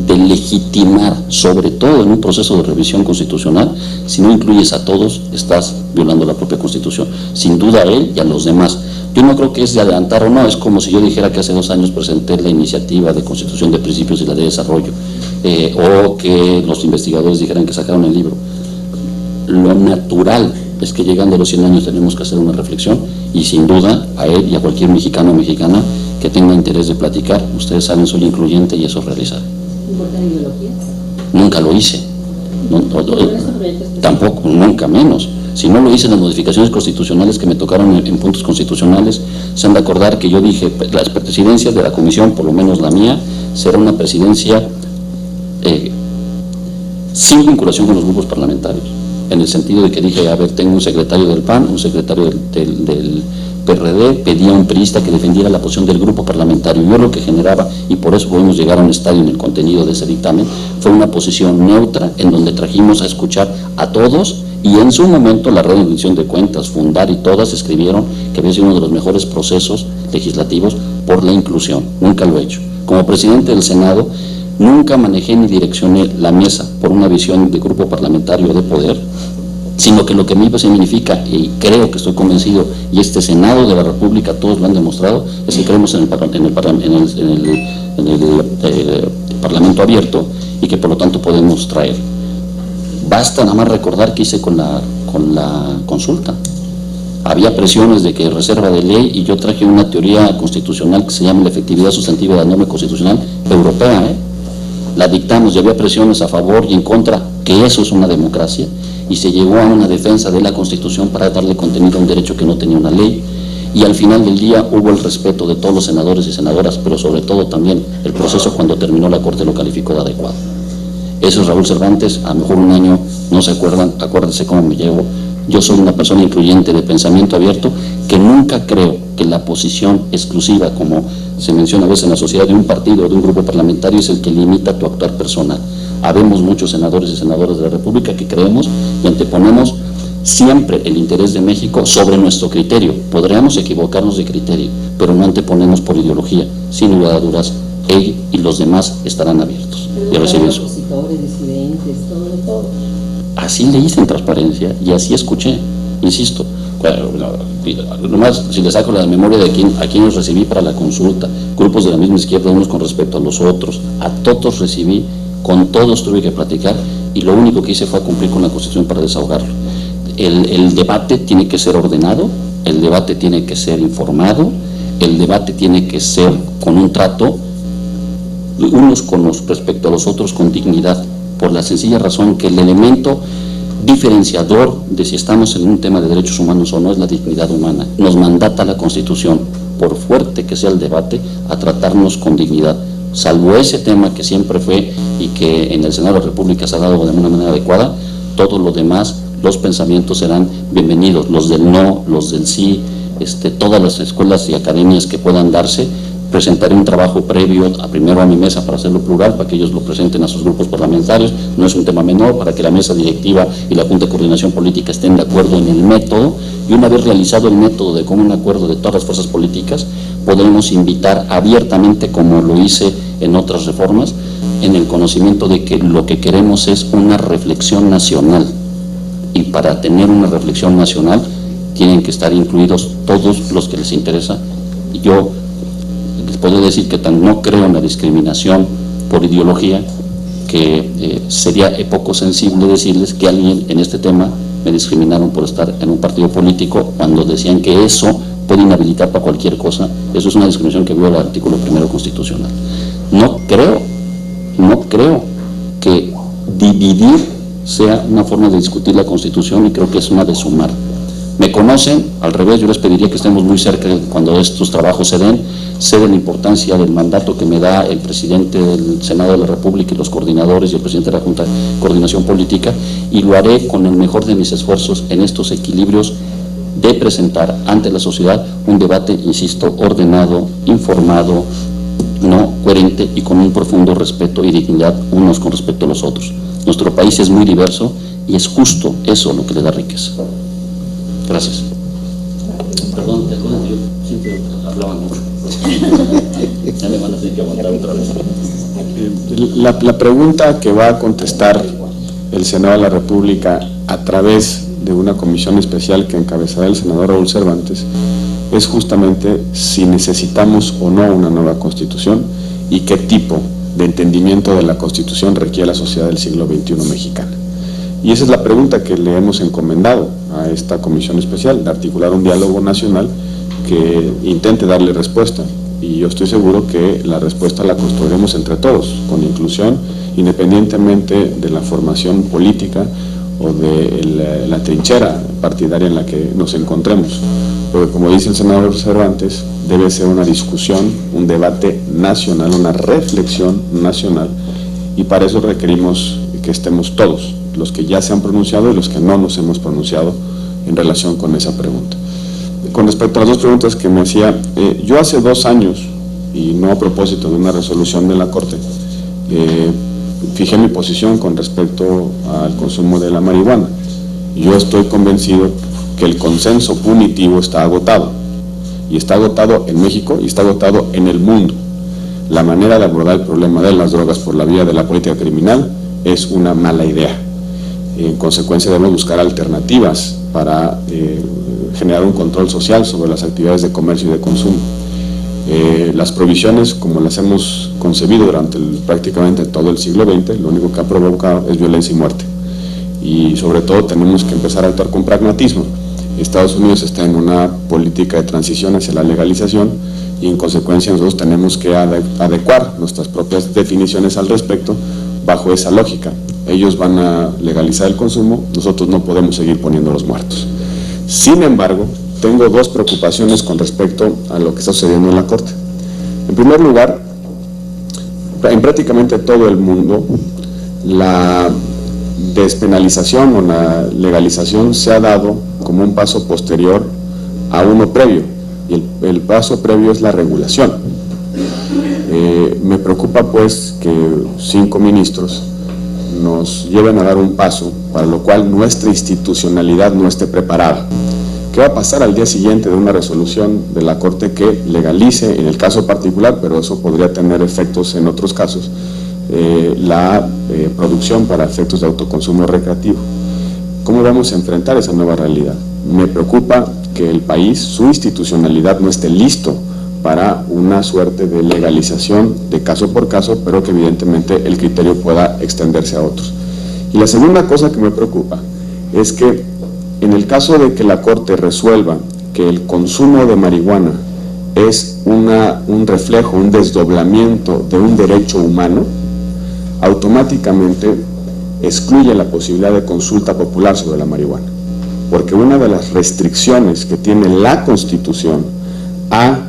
de legitimar, sobre todo en un proceso de revisión constitucional, si no incluyes a todos, estás violando la propia Constitución, sin duda a él y a los demás. Yo no creo que es de adelantar o no, es como si yo dijera que hace 2 años presenté la iniciativa de Constitución de Principios y la de Desarrollo, o que los investigadores dijeran que sacaron el libro. Lo natural es que llegando a los 100 años tenemos que hacer una reflexión, y sin duda a él y a cualquier mexicano o mexicana que tenga interés de platicar. Ustedes saben, soy incluyente y eso es realizar. ¿Importan ideologías? Nunca lo hice. Tampoco, nunca menos. Si no lo hice en las modificaciones constitucionales que me tocaron en puntos constitucionales, se han de acordar que yo dije, las presidencias de la comisión, por lo menos la mía, será una presidencia sin vinculación con los grupos parlamentarios, en el sentido de que dije, a ver, tengo un secretario del PAN, un secretario del PRD, pedía a un priista que defendiera la posición del grupo parlamentario. Yo lo que generaba, y por eso pudimos llegar a un estadio en el contenido de ese dictamen, fue una posición neutra en donde trajimos a escuchar a todos, y en su momento la Red de Rendición de Cuentas, Fundar y todas escribieron que había sido uno de los mejores procesos legislativos por la inclusión. Nunca lo he hecho. Como presidente del Senado, nunca manejé ni direccioné la mesa por una visión de grupo parlamentario de poder, sino que lo que a mí significa, y creo que estoy convencido, y este Senado de la República todos lo han demostrado, es que creemos en el Parlamento abierto, y que por lo tanto podemos traer. Basta nada más recordar qué hice con la consulta. Había presiones de que reserva de ley, y yo traje una teoría constitucional que se llama la efectividad sustantiva de la norma constitucional europea, la dictamos, y había presiones a favor y en contra, que eso es una democracia, y se llegó a una defensa de la Constitución para darle contenido a un derecho que no tenía una ley, y al final del día hubo el respeto de todos los senadores y senadoras, pero sobre todo también el proceso cuando terminó la Corte lo calificó de adecuado. Eso es Raúl Cervantes. A lo mejor un año no se acuerdan, acuérdense cómo me llevo, Yo soy una persona incluyente de pensamiento abierto que nunca creo que la posición exclusiva, como se menciona a veces en la sociedad, de un partido o de un grupo parlamentario es el que limita tu actuar personal. Habemos muchos senadores y senadoras de la República que creemos y anteponemos siempre el interés de México sobre nuestro criterio. Podríamos equivocarnos de criterio, pero no anteponemos por ideología. Sin lugar a dudas, él y los demás estarán abiertos. Y recibir eso. Opositores, disidentes, todo. Así le hice en transparencia y así escuché, insisto. Nomás, si le saco la memoria de a quién los recibí para la consulta, grupos de la misma izquierda unos con respecto a los otros, a todos recibí, con todos tuve que platicar y lo único que hice fue cumplir con la Constitución para desahogarlo. El debate tiene que ser ordenado, el debate tiene que ser informado, el debate tiene que ser con un trato, unos respecto a los otros con dignidad, por la sencilla razón que el elemento diferenciador de si estamos en un tema de derechos humanos o no es la dignidad humana. Nos mandata la Constitución, por fuerte que sea el debate, a tratarnos con dignidad. Salvo ese tema que siempre fue y que en el Senado de la República se ha dado de una manera adecuada, todo lo demás, los pensamientos serán bienvenidos, los del no, los del sí, todas las escuelas y academias que puedan darse. Presentaré un trabajo previo primero a mi mesa para hacerlo plural, para que ellos lo presenten a sus grupos parlamentarios, no es un tema menor, para que la mesa directiva y la Junta de Coordinación Política estén de acuerdo en el método, y una vez realizado el método de común acuerdo de todas las fuerzas políticas, podremos invitar abiertamente, como lo hice en otras reformas, en el conocimiento de que lo que queremos es una reflexión nacional, y para tener una reflexión nacional tienen que estar incluidos todos los que les interesa. Yo les puedo decir que no creo en la discriminación por ideología, que sería poco sensible decirles que alguien en este tema me discriminaron por estar en un partido político, cuando decían que eso puede inhabilitar para cualquier cosa. Eso es una discriminación que viola el artículo 1 constitucional. No creo que dividir sea una forma de discutir la Constitución, y creo que es una de sumar. Me conocen, al revés, yo les pediría que estemos muy cerca cuando estos trabajos se den. Sé de la importancia del mandato que me da el presidente del Senado de la República y los coordinadores y el presidente de la Junta de Coordinación Política, y lo haré con el mejor de mis esfuerzos en estos equilibrios de presentar ante la sociedad un debate, insisto, ordenado, informado, no coherente y con un profundo respeto y dignidad unos con respecto a los otros. Nuestro país es muy diverso y es justo eso lo que le da riqueza. Gracias. Perdón, yo siempre hablaba mucho. Ya me van a tener que aguantar otra vez. La pregunta que va a contestar el Senado de la República a través de una comisión especial que encabezará el senador Raúl Cervantes es justamente si necesitamos o no una nueva Constitución y qué tipo de entendimiento de la Constitución requiere la sociedad del siglo XXI mexicana. Y esa es la pregunta que le hemos encomendado a esta comisión especial, de articular un diálogo nacional que intente darle respuesta. Y yo estoy seguro que la respuesta la construiremos entre todos, con inclusión, independientemente de la formación política o de la trinchera partidaria en la que nos encontremos. Porque, como dice el senador Cervantes, debe ser una discusión, un debate nacional, una reflexión nacional, y para eso requerimos que estemos todos, los que ya se han pronunciado y los que no nos hemos pronunciado en relación con esa pregunta. Con respecto a las dos preguntas que me hacía, yo hace 2 años, y no a propósito de una resolución de la Corte, fijé mi posición con respecto al consumo de la marihuana. Yo estoy convencido que el consenso punitivo está agotado, y está agotado en México y está agotado en el mundo. La manera de abordar el problema de las drogas por la vía de la política criminal es una mala idea. En consecuencia, debemos buscar alternativas para generar un control social sobre las actividades de comercio y de consumo. Las prohibiciones, como las hemos concebido durante prácticamente todo el siglo XX, lo único que ha provocado es violencia y muerte. Y sobre todo tenemos que empezar a actuar con pragmatismo. Estados Unidos está en una política de transición hacia la legalización, y en consecuencia nosotros tenemos que adecuar nuestras propias definiciones al respecto bajo esa lógica. Ellos van a legalizar el consumo, nosotros no podemos seguir poniendo los muertos. Sin embargo, tengo 2 preocupaciones con respecto a lo que está sucediendo en la Corte. En primer lugar, en prácticamente todo el mundo, la despenalización o la legalización se ha dado como un paso posterior a uno previo, y el paso previo es la regulación. Me preocupa pues que 5 ministros nos lleven a dar un paso para lo cual nuestra institucionalidad no esté preparada. ¿Qué va a pasar al día siguiente de una resolución de la Corte que legalice, en el caso particular, pero eso podría tener efectos en otros casos, la producción para efectos de autoconsumo recreativo? ¿Cómo vamos a enfrentar esa nueva realidad? Me preocupa que el país, su institucionalidad no esté listo para una suerte de legalización de caso por caso, pero que evidentemente el criterio pueda extenderse a otros. Y la segunda cosa que me preocupa es que en el caso de que la Corte resuelva que el consumo de marihuana es un reflejo, un desdoblamiento de un derecho humano, automáticamente excluye la posibilidad de consulta popular sobre la marihuana, porque una de las restricciones que tiene la Constitución a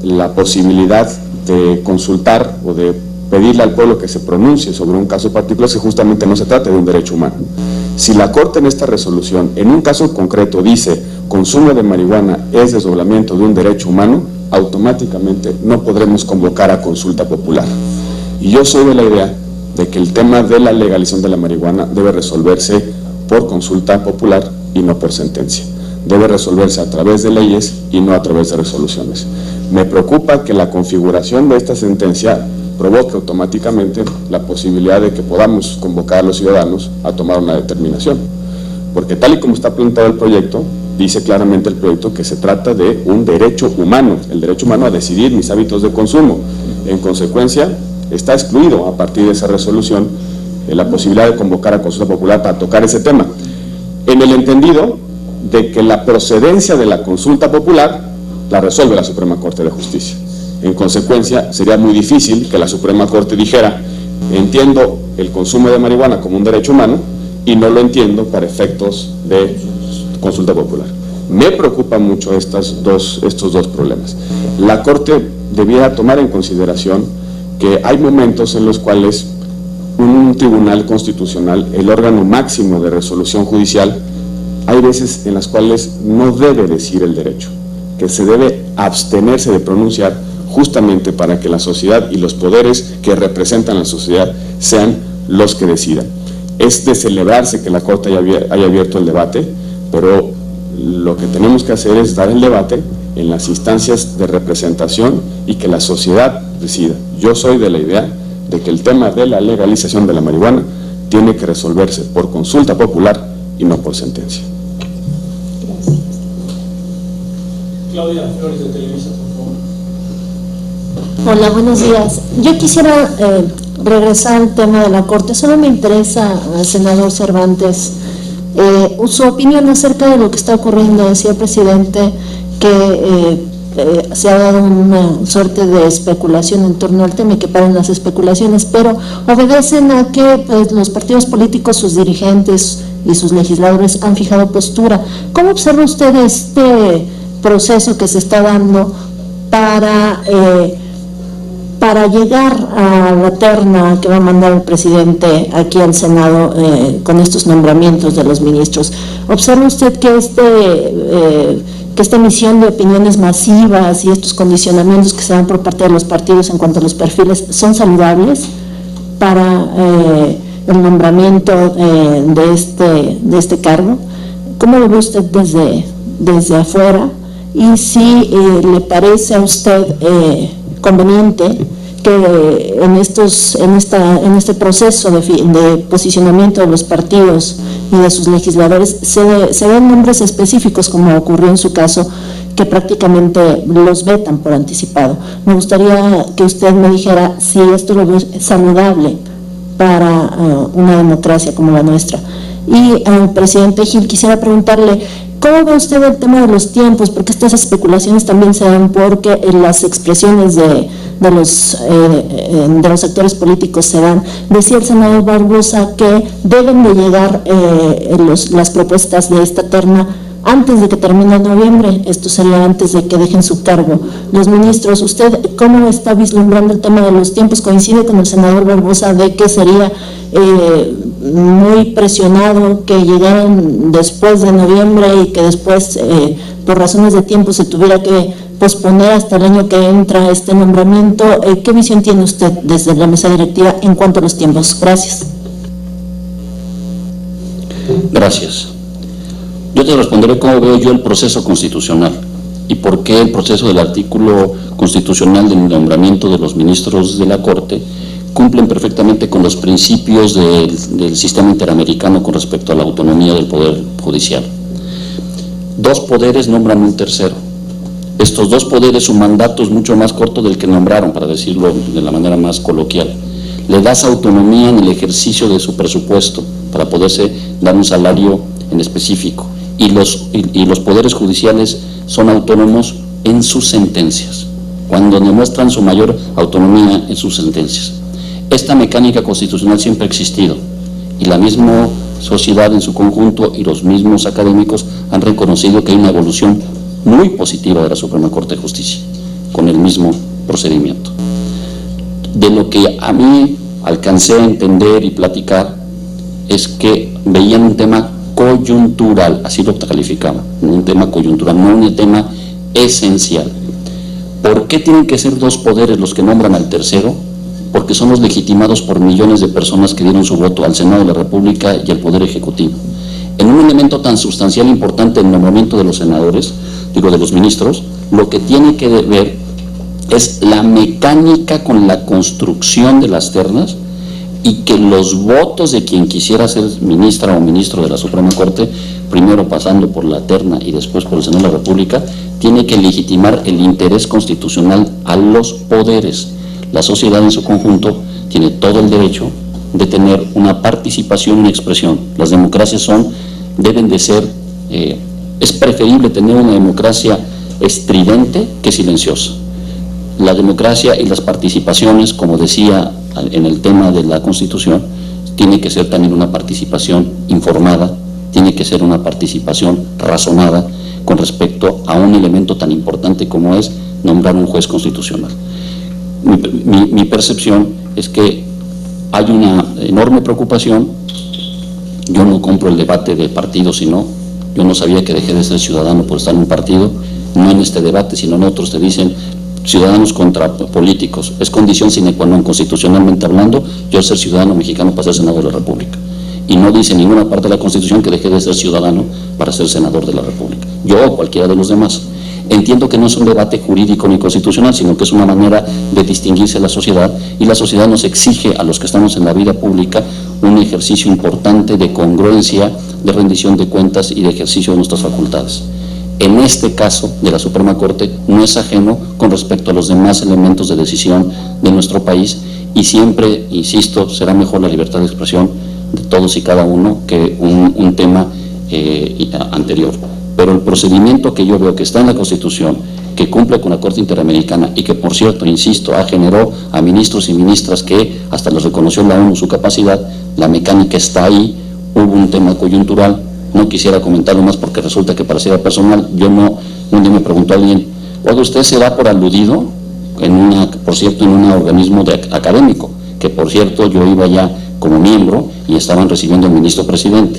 la posibilidad de consultar o de pedirle al pueblo que se pronuncie sobre un caso particular es que justamente no se trata de un derecho humano. Si la Corte en esta resolución, en un caso concreto, dice consumo de marihuana es desdoblamiento de un derecho humano, automáticamente no podremos convocar a consulta popular. Y yo soy de la idea de que el tema de la legalización de la marihuana debe resolverse por consulta popular y no por sentencia. Debe resolverse a través de leyes y no a través de resoluciones. Me preocupa que la configuración de esta sentencia provoque automáticamente la posibilidad de que podamos convocar a los ciudadanos a tomar una determinación, porque tal y como está planteado el proyecto, dice claramente el proyecto que se trata de un derecho humano, el derecho humano a decidir mis hábitos de consumo. En consecuencia, está excluido a partir de esa resolución la posibilidad de convocar a consulta popular para tocar ese tema, en el entendido de que la procedencia de la consulta popular la resuelve la Suprema Corte de Justicia. En consecuencia, sería muy difícil que la Suprema Corte dijera: entiendo el consumo de marihuana como un derecho humano y no lo entiendo para efectos de consulta popular. Me preocupan mucho estos dos problemas. La Corte debiera tomar en consideración que hay momentos en los cuales un tribunal constitucional, el órgano máximo de resolución judicial, hay veces en las cuales no debe decir el derecho, que se debe abstenerse de pronunciar, justamente para que la sociedad y los poderes que representan a la sociedad sean los que decidan. Es de celebrarse que la Corte haya abierto el debate, pero lo que tenemos que hacer es dar el debate en las instancias de representación y que la sociedad decida. Yo soy de la idea de que el tema de la legalización de la marihuana tiene que resolverse por consulta popular y no por sentencia. Gracias. Claudia Flores de Televisa, por favor. Hola, buenos días. Yo quisiera regresar al tema de la Corte. Solo me interesa, senador Cervantes, su opinión acerca de lo que está ocurriendo. Decía el presidente que se ha dado una suerte de especulación en torno al tema y que paren las especulaciones, pero obedecen a que los partidos políticos, sus dirigentes y sus legisladores han fijado postura. ¿Cómo observa usted este proceso que se está dando para llegar a la terna que va a mandar el presidente aquí al Senado con estos nombramientos de los ministros? ¿Observa usted que esta emisión de opiniones masivas y estos condicionamientos que se dan por parte de los partidos en cuanto a los perfiles son saludables para el nombramiento de este cargo? ¿Cómo lo ve usted desde afuera? Y si le parece a usted conveniente que en este proceso de posicionamiento de los partidos y de sus legisladores se den nombres específicos, como ocurrió en su caso, que prácticamente los vetan por anticipado. Me gustaría que usted me dijera si esto lo ve saludable para una democracia como la nuestra. Y al presidente Gil quisiera preguntarle, ¿cómo ve usted el tema de los tiempos? Porque estas especulaciones también se dan porque las expresiones de los actores políticos se dan. Decía el senador Barbosa que deben de llegar las propuestas de esta terna antes de que termine noviembre. Esto sería antes de que dejen su cargo los ministros. ¿Usted cómo está vislumbrando el tema de los tiempos? ¿Coincide con el senador Barbosa de que sería muy presionado que llegaron después de noviembre y que después, por razones de tiempo, se tuviera que posponer hasta el año que entra este nombramiento. ¿Qué visión tiene usted desde la mesa directiva en cuanto a los tiempos? Gracias. Gracias. Yo te responderé cómo veo yo el proceso constitucional y por qué el proceso del artículo constitucional del nombramiento de los ministros de la Corte cumplen perfectamente con los principios del sistema interamericano con respecto a la autonomía del Poder Judicial. Dos poderes nombran un tercero. Estos dos poderes, su mandato es mucho más corto del que nombraron, para decirlo de la manera más coloquial. Le das autonomía en el ejercicio de su presupuesto para poderse dar un salario en específico. Y los poderes judiciales son autónomos en sus sentencias, cuando demuestran su mayor autonomía en sus sentencias. Esta mecánica constitucional siempre ha existido y la misma sociedad en su conjunto y los mismos académicos han reconocido que hay una evolución muy positiva de la Suprema Corte de Justicia con el mismo procedimiento. De lo que a mí alcancé a entender y platicar es que veían un tema coyuntural, así lo calificaba, un tema coyuntural, no un tema esencial. ¿Por qué tienen que ser dos poderes los que nombran al tercero? Porque son los legitimados por millones de personas que dieron su voto al Senado de la República y al Poder Ejecutivo. En un elemento tan sustancial e importante en el nombramiento de los senadores, digo de los ministros, lo que tiene que ver es la mecánica con la construcción de las ternas y que los votos de quien quisiera ser ministra o ministro de la Suprema Corte, primero pasando por la terna y después por el Senado de la República, tiene que legitimar el interés constitucional a los poderes. La sociedad en su conjunto tiene todo el derecho de tener una participación y una expresión. Las democracias deben de ser, es preferible tener una democracia estridente que silenciosa. La democracia y las participaciones, como decía en el tema de la Constitución, tiene que ser también una participación informada, tiene que ser una participación razonada con respecto a un elemento tan importante como es nombrar un juez constitucional. Mi percepción es que hay una enorme preocupación. Yo no compro el debate de partidos, sino yo no sabía que dejé de ser ciudadano por estar en un partido, no en este debate, sino en otros te dicen ciudadanos contra políticos. Es condición sine qua non, constitucionalmente hablando, yo ser ciudadano mexicano para ser senador de la República. Y no dice en ninguna parte de la Constitución que dejé de ser ciudadano para ser senador de la República. Yo o cualquiera de los demás. Entiendo que no es un debate jurídico ni constitucional, sino que es una manera de distinguirse la sociedad, y la sociedad nos exige a los que estamos en la vida pública un ejercicio importante de congruencia, de rendición de cuentas y de ejercicio de nuestras facultades. En este caso de la Suprema Corte no es ajeno con respecto a los demás elementos de decisión de nuestro país, y siempre, insisto, será mejor la libertad de expresión de todos y cada uno que un tema anterior. Pero el procedimiento que yo veo que está en la Constitución, que cumple con la Corte Interamericana y que, por cierto, insisto, generó a ministros y ministras que hasta les reconoció la ONU su capacidad, la mecánica está ahí. Hubo un tema coyuntural, no quisiera comentarlo más porque resulta que pareciera personal. Un día me preguntó alguien, oiga, ¿usted se da por aludido? Por cierto, en un organismo académico, que por cierto yo iba ya como miembro y estaban recibiendo al ministro presidente.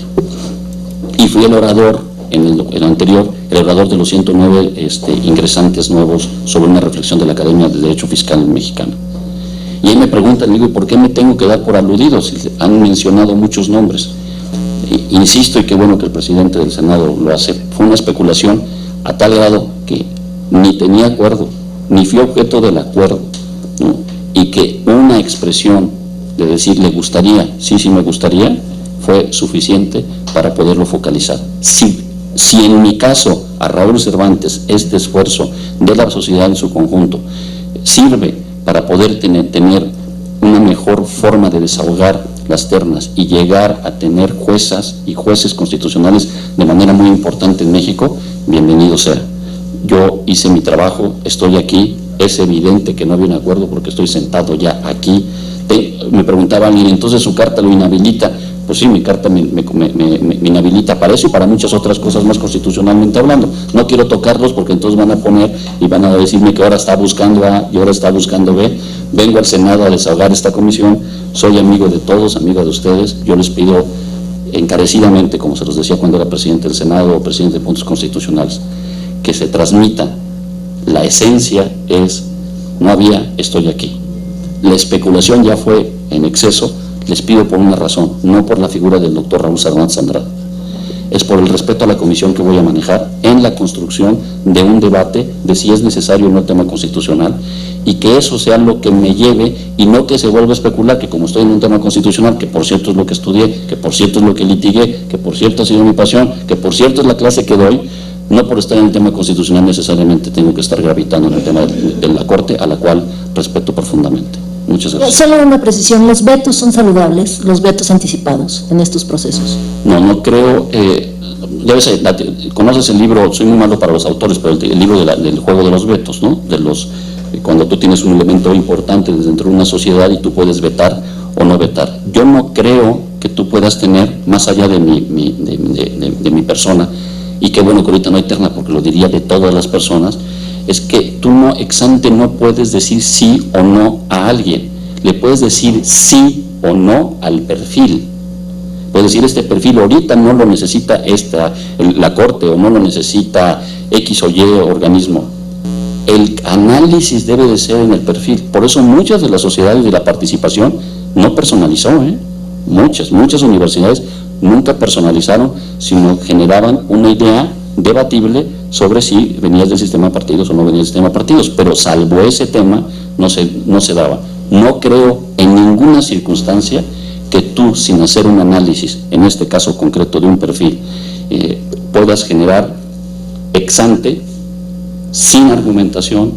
Y fui el orador en el anterior, el orador de los 109 ingresantes nuevos sobre una reflexión de la Academia de Derecho Fiscal Mexicana. Y él me pregunta, le digo, ¿y por qué me tengo que dar por aludido? Si han mencionado muchos nombres. Insisto, y qué bueno que el presidente del Senado lo hace, fue una especulación a tal grado que ni tenía acuerdo, ni fue objeto del acuerdo, ¿no? Y que una expresión de decir le gustaría, sí me gustaría, fue suficiente para poderlo focalizar. Si en mi caso a Raúl Cervantes este esfuerzo de la sociedad en su conjunto sirve para poder tener una mejor forma de desahogar las ternas y llegar a tener juezas y jueces constitucionales de manera muy importante en México, bienvenido sea. Yo hice mi trabajo, estoy aquí, es evidente que no había un acuerdo porque estoy sentado ya aquí. Me preguntaba alguien, entonces su carta lo inhabilita. Pues sí, mi carta me inhabilita para eso y para muchas otras cosas más constitucionalmente hablando. No quiero tocarlos porque entonces van a poner y van a decirme que ahora está buscando A y ahora está buscando B, vengo al Senado a desahogar esta comisión, soy amigo de todos, amigo de ustedes, yo les pido encarecidamente, como se los decía cuando era presidente del Senado o presidente de puntos constitucionales, que se transmita, la esencia es, no había, estoy aquí. La especulación ya fue en exceso, les pido por una razón, no por la figura del doctor Raúl Cervantes Andrade, es por el respeto a la comisión que voy a manejar en la construcción de un debate de si es necesario o no el tema constitucional, y que eso sea lo que me lleve y no que se vuelva a especular que como estoy en un tema constitucional, que por cierto es lo que estudié, que por cierto es lo que litigué, que por cierto ha sido mi pasión, que por cierto es la clase que doy, no por estar en el tema constitucional necesariamente tengo que estar gravitando en el tema de la Corte, a la cual respeto profundamente. Muchas gracias. Solo una precisión, ¿los vetos son saludables, los vetos anticipados en estos procesos? No creo, conoces el libro, soy muy malo para los autores, pero el libro del juego de los vetos, ¿no? Cuando tú tienes un elemento importante dentro de una sociedad y tú puedes vetar o no vetar. Yo no creo que tú puedas tener, más allá de mi persona, y qué bueno que ahorita no hay terna porque lo diría de todas las personas, es que tú no ex ante no puedes decir sí o no a alguien, le puedes decir sí o no al perfil. Puedes decir, este perfil ahorita no lo necesita la Corte o no lo necesita X o Y organismo. El análisis debe de ser en el perfil. Por eso muchas de las sociedades de la participación no personalizó, muchas universidades nunca personalizaron, sino generaban una idea debatible sobre si venías del sistema de partidos o no venías del sistema de partidos, pero salvo ese tema no se daba. No creo en ninguna circunstancia que tú, sin hacer un análisis, en este caso concreto de un perfil, puedas generar ex ante, sin argumentación,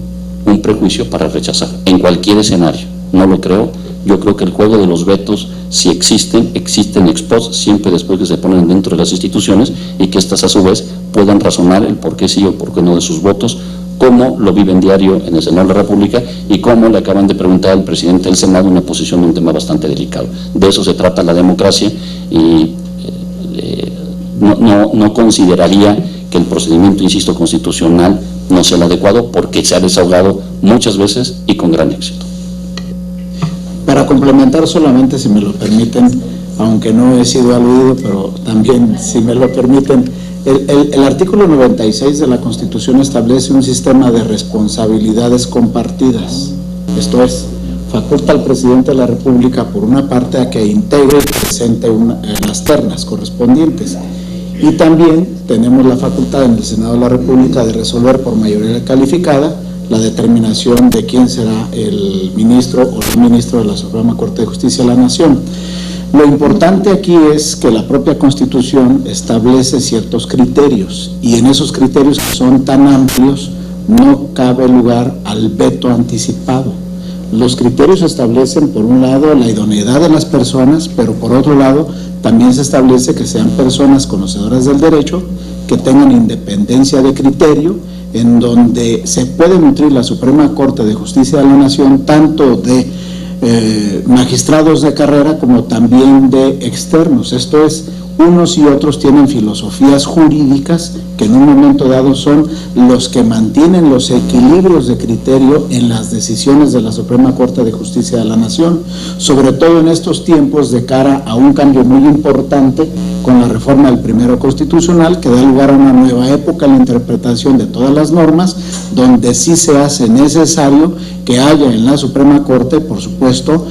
un prejuicio para rechazar, en cualquier escenario. No lo creo. Yo creo que el juego de los vetos, si existen ex post, siempre después que se ponen dentro de las instituciones y que éstas a su vez puedan razonar el por qué sí o por qué no de sus votos, como lo viven diario en el Senado de la República y como le acaban de preguntar al presidente del Senado una posición de un tema bastante delicado. De eso se trata la democracia y no consideraría que el procedimiento, insisto, constitucional no sea el adecuado porque se ha desahogado muchas veces y con gran éxito. Para complementar solamente, si me lo permiten, aunque no he sido aludido, pero también, si me lo permiten, el artículo 96 de la Constitución establece un sistema de responsabilidades compartidas. Esto es, faculta al presidente de la República, por una parte, a que integre y presente las ternas correspondientes. Y también tenemos la facultad en el Senado de la República de resolver por mayoría calificada la determinación de quién será el ministro o el ministro de la Suprema Corte de Justicia de la Nación. Lo importante aquí es que la propia Constitución establece ciertos criterios y en esos criterios que son tan amplios no cabe lugar al veto anticipado. Los criterios establecen, por un lado, la idoneidad de las personas, pero por otro lado también se establece que sean personas conocedoras del derecho, que tengan independencia de criterio, en donde se puede nutrir la Suprema Corte de Justicia de la Nación tanto de magistrados de carrera como también de externos. Esto es, unos y otros tienen filosofías jurídicas que en un momento dado son los que mantienen los equilibrios de criterio en las decisiones de la Suprema Corte de Justicia de la Nación, sobre todo en estos tiempos de cara a un cambio muy importante con la reforma del primero constitucional, que da lugar a una nueva época en la interpretación de todas las normas, donde sí se hace necesario que haya en la Suprema Corte, por supuesto,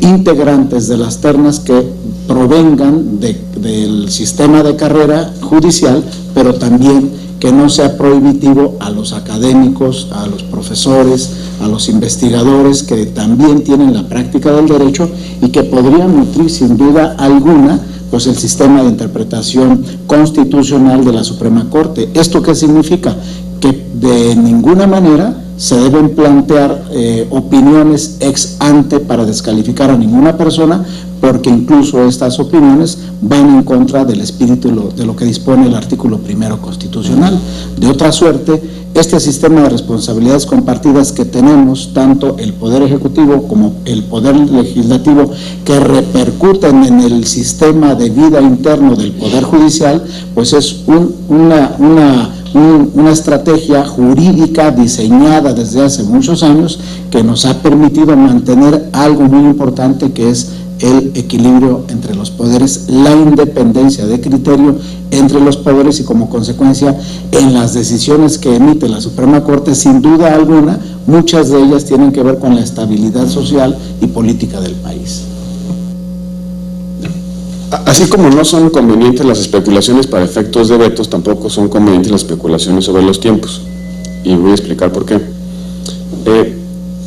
integrantes de las ternas que provengan del sistema de carrera judicial, pero también que no sea prohibitivo a los académicos, a los profesores, a los investigadores que también tienen la práctica del derecho y que podrían nutrir sin duda alguna pues el sistema de interpretación constitucional de la Suprema Corte. ¿Esto qué significa? Que de ninguna manera se deben plantear opiniones ex ante para descalificar a ninguna persona, porque incluso estas opiniones van en contra del espíritu de lo que dispone el artículo primero constitucional. De otra suerte, este sistema de responsabilidades compartidas que tenemos, tanto el Poder Ejecutivo como el Poder Legislativo, que repercuten en el sistema de vida interno del Poder Judicial, pues es una una estrategia jurídica diseñada desde hace muchos años que nos ha permitido mantener algo muy importante, que es el equilibrio entre los poderes, la independencia de criterio entre los poderes, y como consecuencia en las decisiones que emite la Suprema Corte, sin duda alguna, muchas de ellas tienen que ver con la estabilidad social y política del país. Así como no son convenientes las especulaciones para efectos de vetos, tampoco son convenientes las especulaciones sobre los tiempos. Y voy a explicar por qué.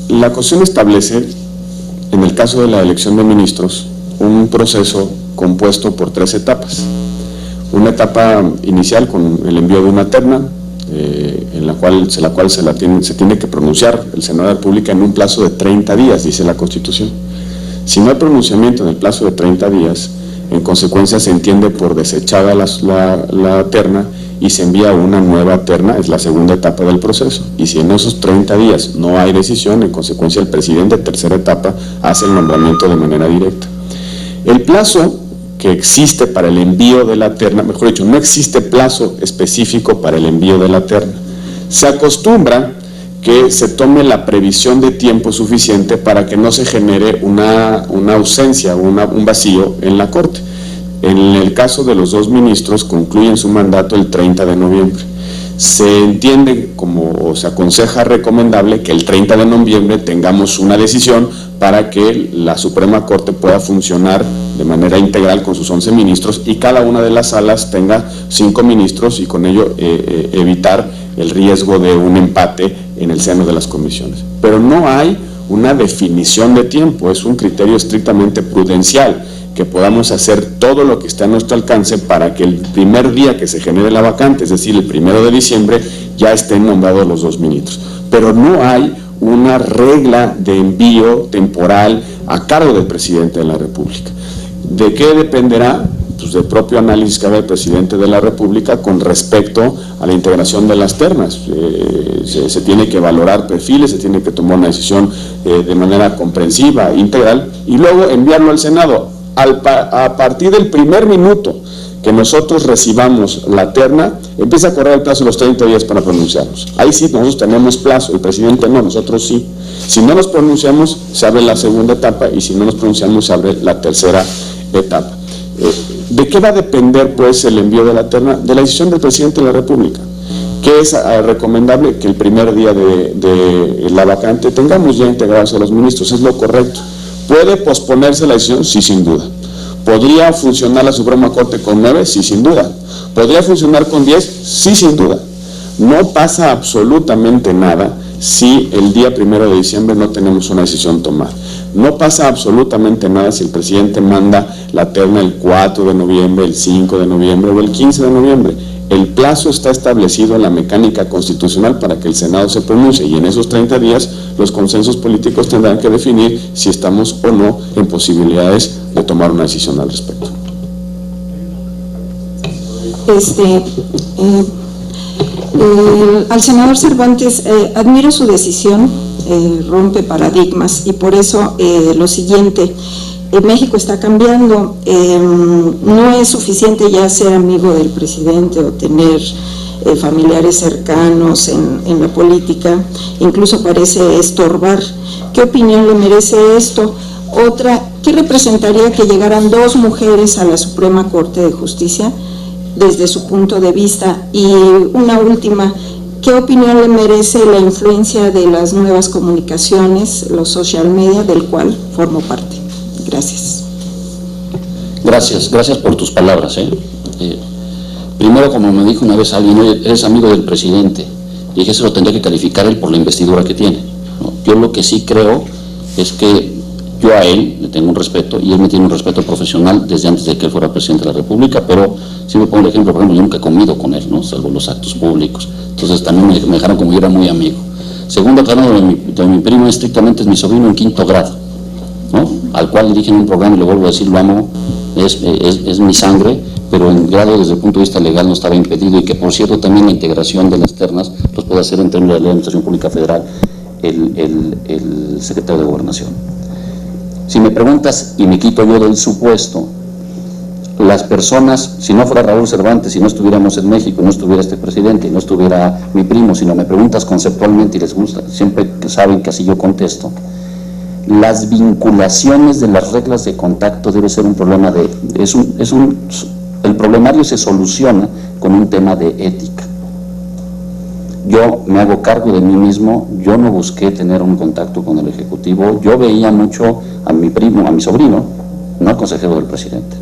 La Constitución establece, en el caso de la elección de ministros, un proceso compuesto por 3 etapas. Una etapa inicial con el envío de una terna, en la cual se tiene que pronunciar el Senado de la República en un plazo de 30 días, dice la Constitución. Si no hay pronunciamiento en el plazo de 30 días, en consecuencia se entiende por desechada la terna y se envía una nueva terna, es la segunda etapa del proceso. Y si en esos 30 días no hay decisión, en consecuencia el presidente, tercera etapa, hace el nombramiento de manera directa. El plazo que existe para el envío de la terna, mejor dicho, no existe plazo específico para el envío de la terna. Se acostumbra que se tome la previsión de tiempo suficiente para que no se genere una ausencia, un vacío en la Corte. En el caso de los 2 ministros, concluyen su mandato el 30 de noviembre. Se entiende, como se aconseja recomendable, que el 30 de noviembre tengamos una decisión para que la Suprema Corte pueda funcionar de manera integral con sus 11 ministros y cada una de las salas tenga 5 ministros, y con ello evitar el riesgo de un empate en el seno de las comisiones. Pero no hay una definición de tiempo, es un criterio estrictamente prudencial, que podamos hacer todo lo que esté a nuestro alcance para que el primer día que se genere la vacante, es decir, el 1 de diciembre, ya estén nombrados los 2 ministros. Pero no hay una regla de envío temporal a cargo del presidente de la República. ¿De qué dependerá? Pues del propio análisis que haga el presidente de la República con respecto a la integración de las ternas. Se tiene que valorar perfiles, se tiene que tomar una decisión de manera comprensiva, integral, y luego enviarlo al Senado. A partir del primer minuto que nosotros recibamos la terna, empieza a correr el plazo de los 30 días para pronunciarnos. Ahí sí nosotros tenemos plazo, el presidente no, nosotros sí. Si no nos pronunciamos, se abre la segunda etapa, y si no nos pronunciamos, se abre la tercera etapa. ¿De qué va a depender, pues, el envío de la terna? De la decisión del presidente de la República, que es recomendable que el primer día de la vacante tengamos ya integrados a los ministros, es lo correcto. ¿Puede posponerse la decisión? Sí, sin duda. ¿Podría funcionar la Suprema Corte con 9? Sí, sin duda. ¿Podría funcionar con 10? Sí, sin duda. No pasa absolutamente nada si el día 1 de diciembre no tenemos una decisión tomada. No pasa absolutamente nada si el presidente manda la terna el 4 de noviembre, el 5 de noviembre o el 15 de noviembre. El plazo está establecido en la mecánica constitucional para que el Senado se pronuncie, y en esos 30 días los consensos políticos tendrán que definir si estamos o no en posibilidades de tomar una decisión al respecto. Al senador Cervantes, admiro su decisión, rompe paradigmas, y por eso lo siguiente: México está cambiando, no es suficiente ya ser amigo del presidente o tener familiares cercanos en la política, incluso parece estorbar. ¿Qué opinión le merece esto? Otra, ¿qué representaría que llegaran 2 mujeres a la Suprema Corte de Justicia desde su punto de vista? Y una última, ¿qué opinión le merece la influencia de las nuevas comunicaciones, los social media, del cual formo parte? Gracias. Gracias por tus palabras. Primero, como me dijo una vez alguien, eres amigo del presidente, y dije, eso lo tendría que calificar él por la investidura que tiene, ¿no? Yo lo que sí creo es que yo a él le tengo un respeto, y él me tiene un respeto profesional desde antes de que él fuera presidente de la República, pero si me pongo el ejemplo, por ejemplo, yo nunca he comido con él, ¿no? Salvo los actos públicos. Entonces también me dejaron como yo era muy amigo. Segundo, aclarando de mi primo, estrictamente es mi sobrino en 5º grado, ¿no? Al cual le dije en un programa, y le vuelvo a decir, lo amo, es mi sangre, pero en grado desde el punto de vista legal no estaba impedido, y que por cierto también la integración de las ternas los puede hacer en términos de la Administración Pública Federal el secretario de Gobernación. Si me preguntas y me quito yo del supuesto, las personas, si no fuera Raúl Cervantes, si no estuviéramos en México, no estuviera este presidente, y no estuviera mi primo, sino me preguntas conceptualmente y les gusta, siempre saben que así yo contesto, las vinculaciones de las reglas de contacto debe ser un problema el problemario se soluciona con un tema de ética. Yo me hago cargo de mí mismo, yo no busqué tener un contacto con el Ejecutivo, yo veía mucho a mi primo, a mi sobrino, no al consejero del presidente.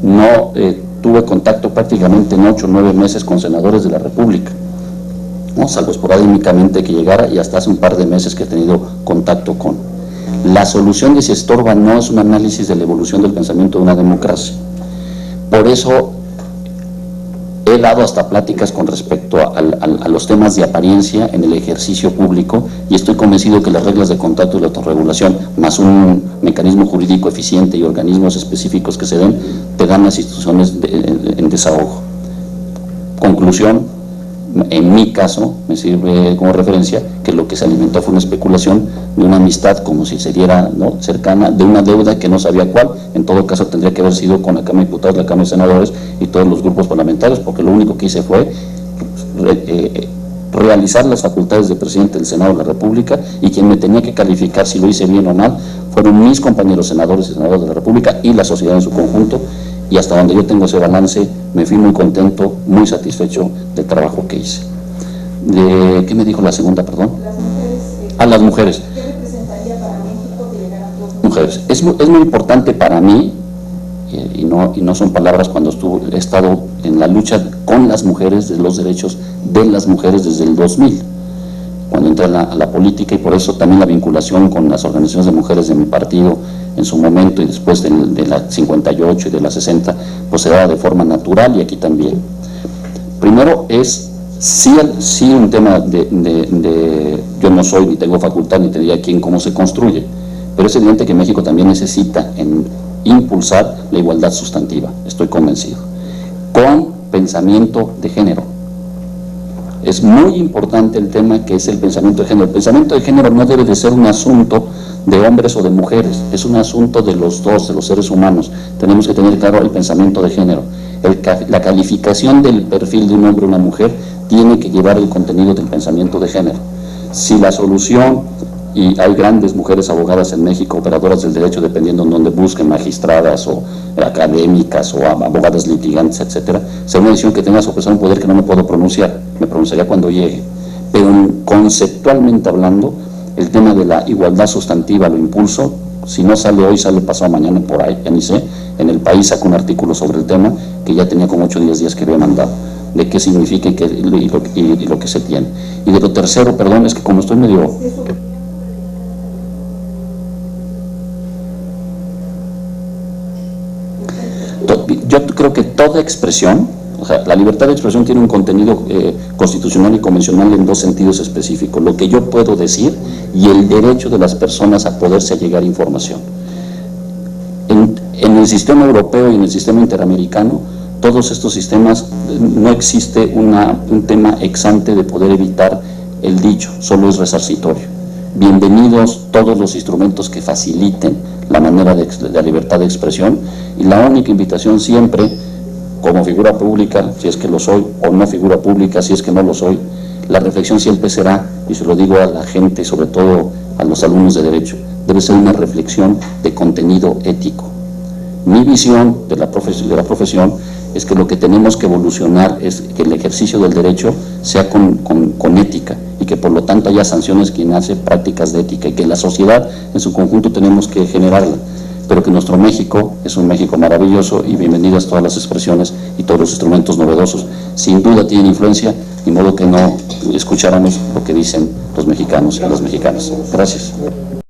No tuve contacto prácticamente en 8 o 9 meses con senadores de la República, ¿no? Salvo esporádicamente que llegara, y hasta hace un par de meses que he tenido contacto con. La solución de si estorba no es un análisis de la evolución del pensamiento de una democracia. Por eso he dado hasta pláticas con respecto a los temas de apariencia en el ejercicio público, y estoy convencido que las reglas de contacto y la autorregulación, más un mecanismo jurídico eficiente y organismos específicos que se den, te dan las instituciones en desahogo. Conclusión, en mi caso, me sirve como referencia que lo que se alimentó fue una especulación de una amistad, como si se diera, ¿no?, cercana, de una deuda que no sabía cuál. En todo caso tendría que haber sido con la Cámara de Diputados, la Cámara de Senadores y todos los grupos parlamentarios, porque lo único que hice fue realizar las facultades de presidente del Senado de la República, y quien me tenía que calificar si lo hice bien o mal fueron mis compañeros senadores y senadores de la República y la sociedad en su conjunto. Y hasta donde yo tengo ese balance, me fui muy contento, muy satisfecho del trabajo que hice. ¿Qué me dijo la segunda, perdón? Las mujeres. Las mujeres. ¿Qué representaría para México de llegar a todos? Mujeres. Es muy importante para mí, y no son palabras, cuando he estado en la lucha con las mujeres, de los derechos de las mujeres desde el 2000, cuando entré a la política, y por eso también la vinculación con las organizaciones de mujeres de mi partido en su momento, y después de la 58 y de la 60, pues se daba de forma natural, y aquí también. Primero es sí un tema yo no soy, ni tengo facultad, ni te diría quién, cómo se construye, pero es evidente que México también necesita impulsar la igualdad sustantiva, estoy convencido, con pensamiento de género. Es muy importante el tema que es el pensamiento de género. El pensamiento de género no debe de ser un asunto de hombres o de mujeres, es un asunto de los dos, de los seres humanos. Tenemos que tener claro el pensamiento de género. La calificación del perfil de un hombre o una mujer tiene que llevar el contenido del pensamiento de género. Si la solución, y hay grandes mujeres abogadas en México, operadoras del derecho, dependiendo en donde busquen, magistradas o académicas o abogadas litigantes, etcétera, será una decisión que tenga sorpresa un poder que no me puedo pronunciar, me pronunciaría cuando llegue. Pero conceptualmente hablando, el tema de la igualdad sustantiva lo impulso. Si no sale hoy, sale pasado mañana, por ahí, ya ni sé. En El País sacó un artículo sobre el tema que ya tenía como 8 o 10 días que había mandado, de qué significa y lo que se tiene. Y de lo tercero, perdón, es que como estoy medio... Yo creo que toda expresión, o sea, la libertad de expresión tiene un contenido constitucional y convencional en dos sentidos específicos: lo que yo puedo decir y el derecho de las personas a poderse allegar información. En el sistema europeo y en el sistema interamericano, todos estos sistemas, no existe un tema ex ante de poder evitar el dicho, solo es resarcitorio. Bienvenidos todos los instrumentos que faciliten la manera de la libertad de expresión, y la única invitación siempre, como figura pública, si es que lo soy, o no figura pública, si es que no lo soy, la reflexión siempre será, y se lo digo a la gente, sobre todo a los alumnos de Derecho, debe ser una reflexión de contenido ético. Mi visión de la profesión es que lo que tenemos que evolucionar es que el ejercicio del derecho sea con ética, y que por lo tanto haya sanciones quien hace prácticas de ética, y que la sociedad en su conjunto tenemos que generarla, pero que nuestro México es un México maravilloso, y bienvenidas todas las expresiones y todos los instrumentos novedosos. Sin duda tienen influencia, ni modo que no escucháramos lo que dicen los mexicanos y las mexicanas. Gracias.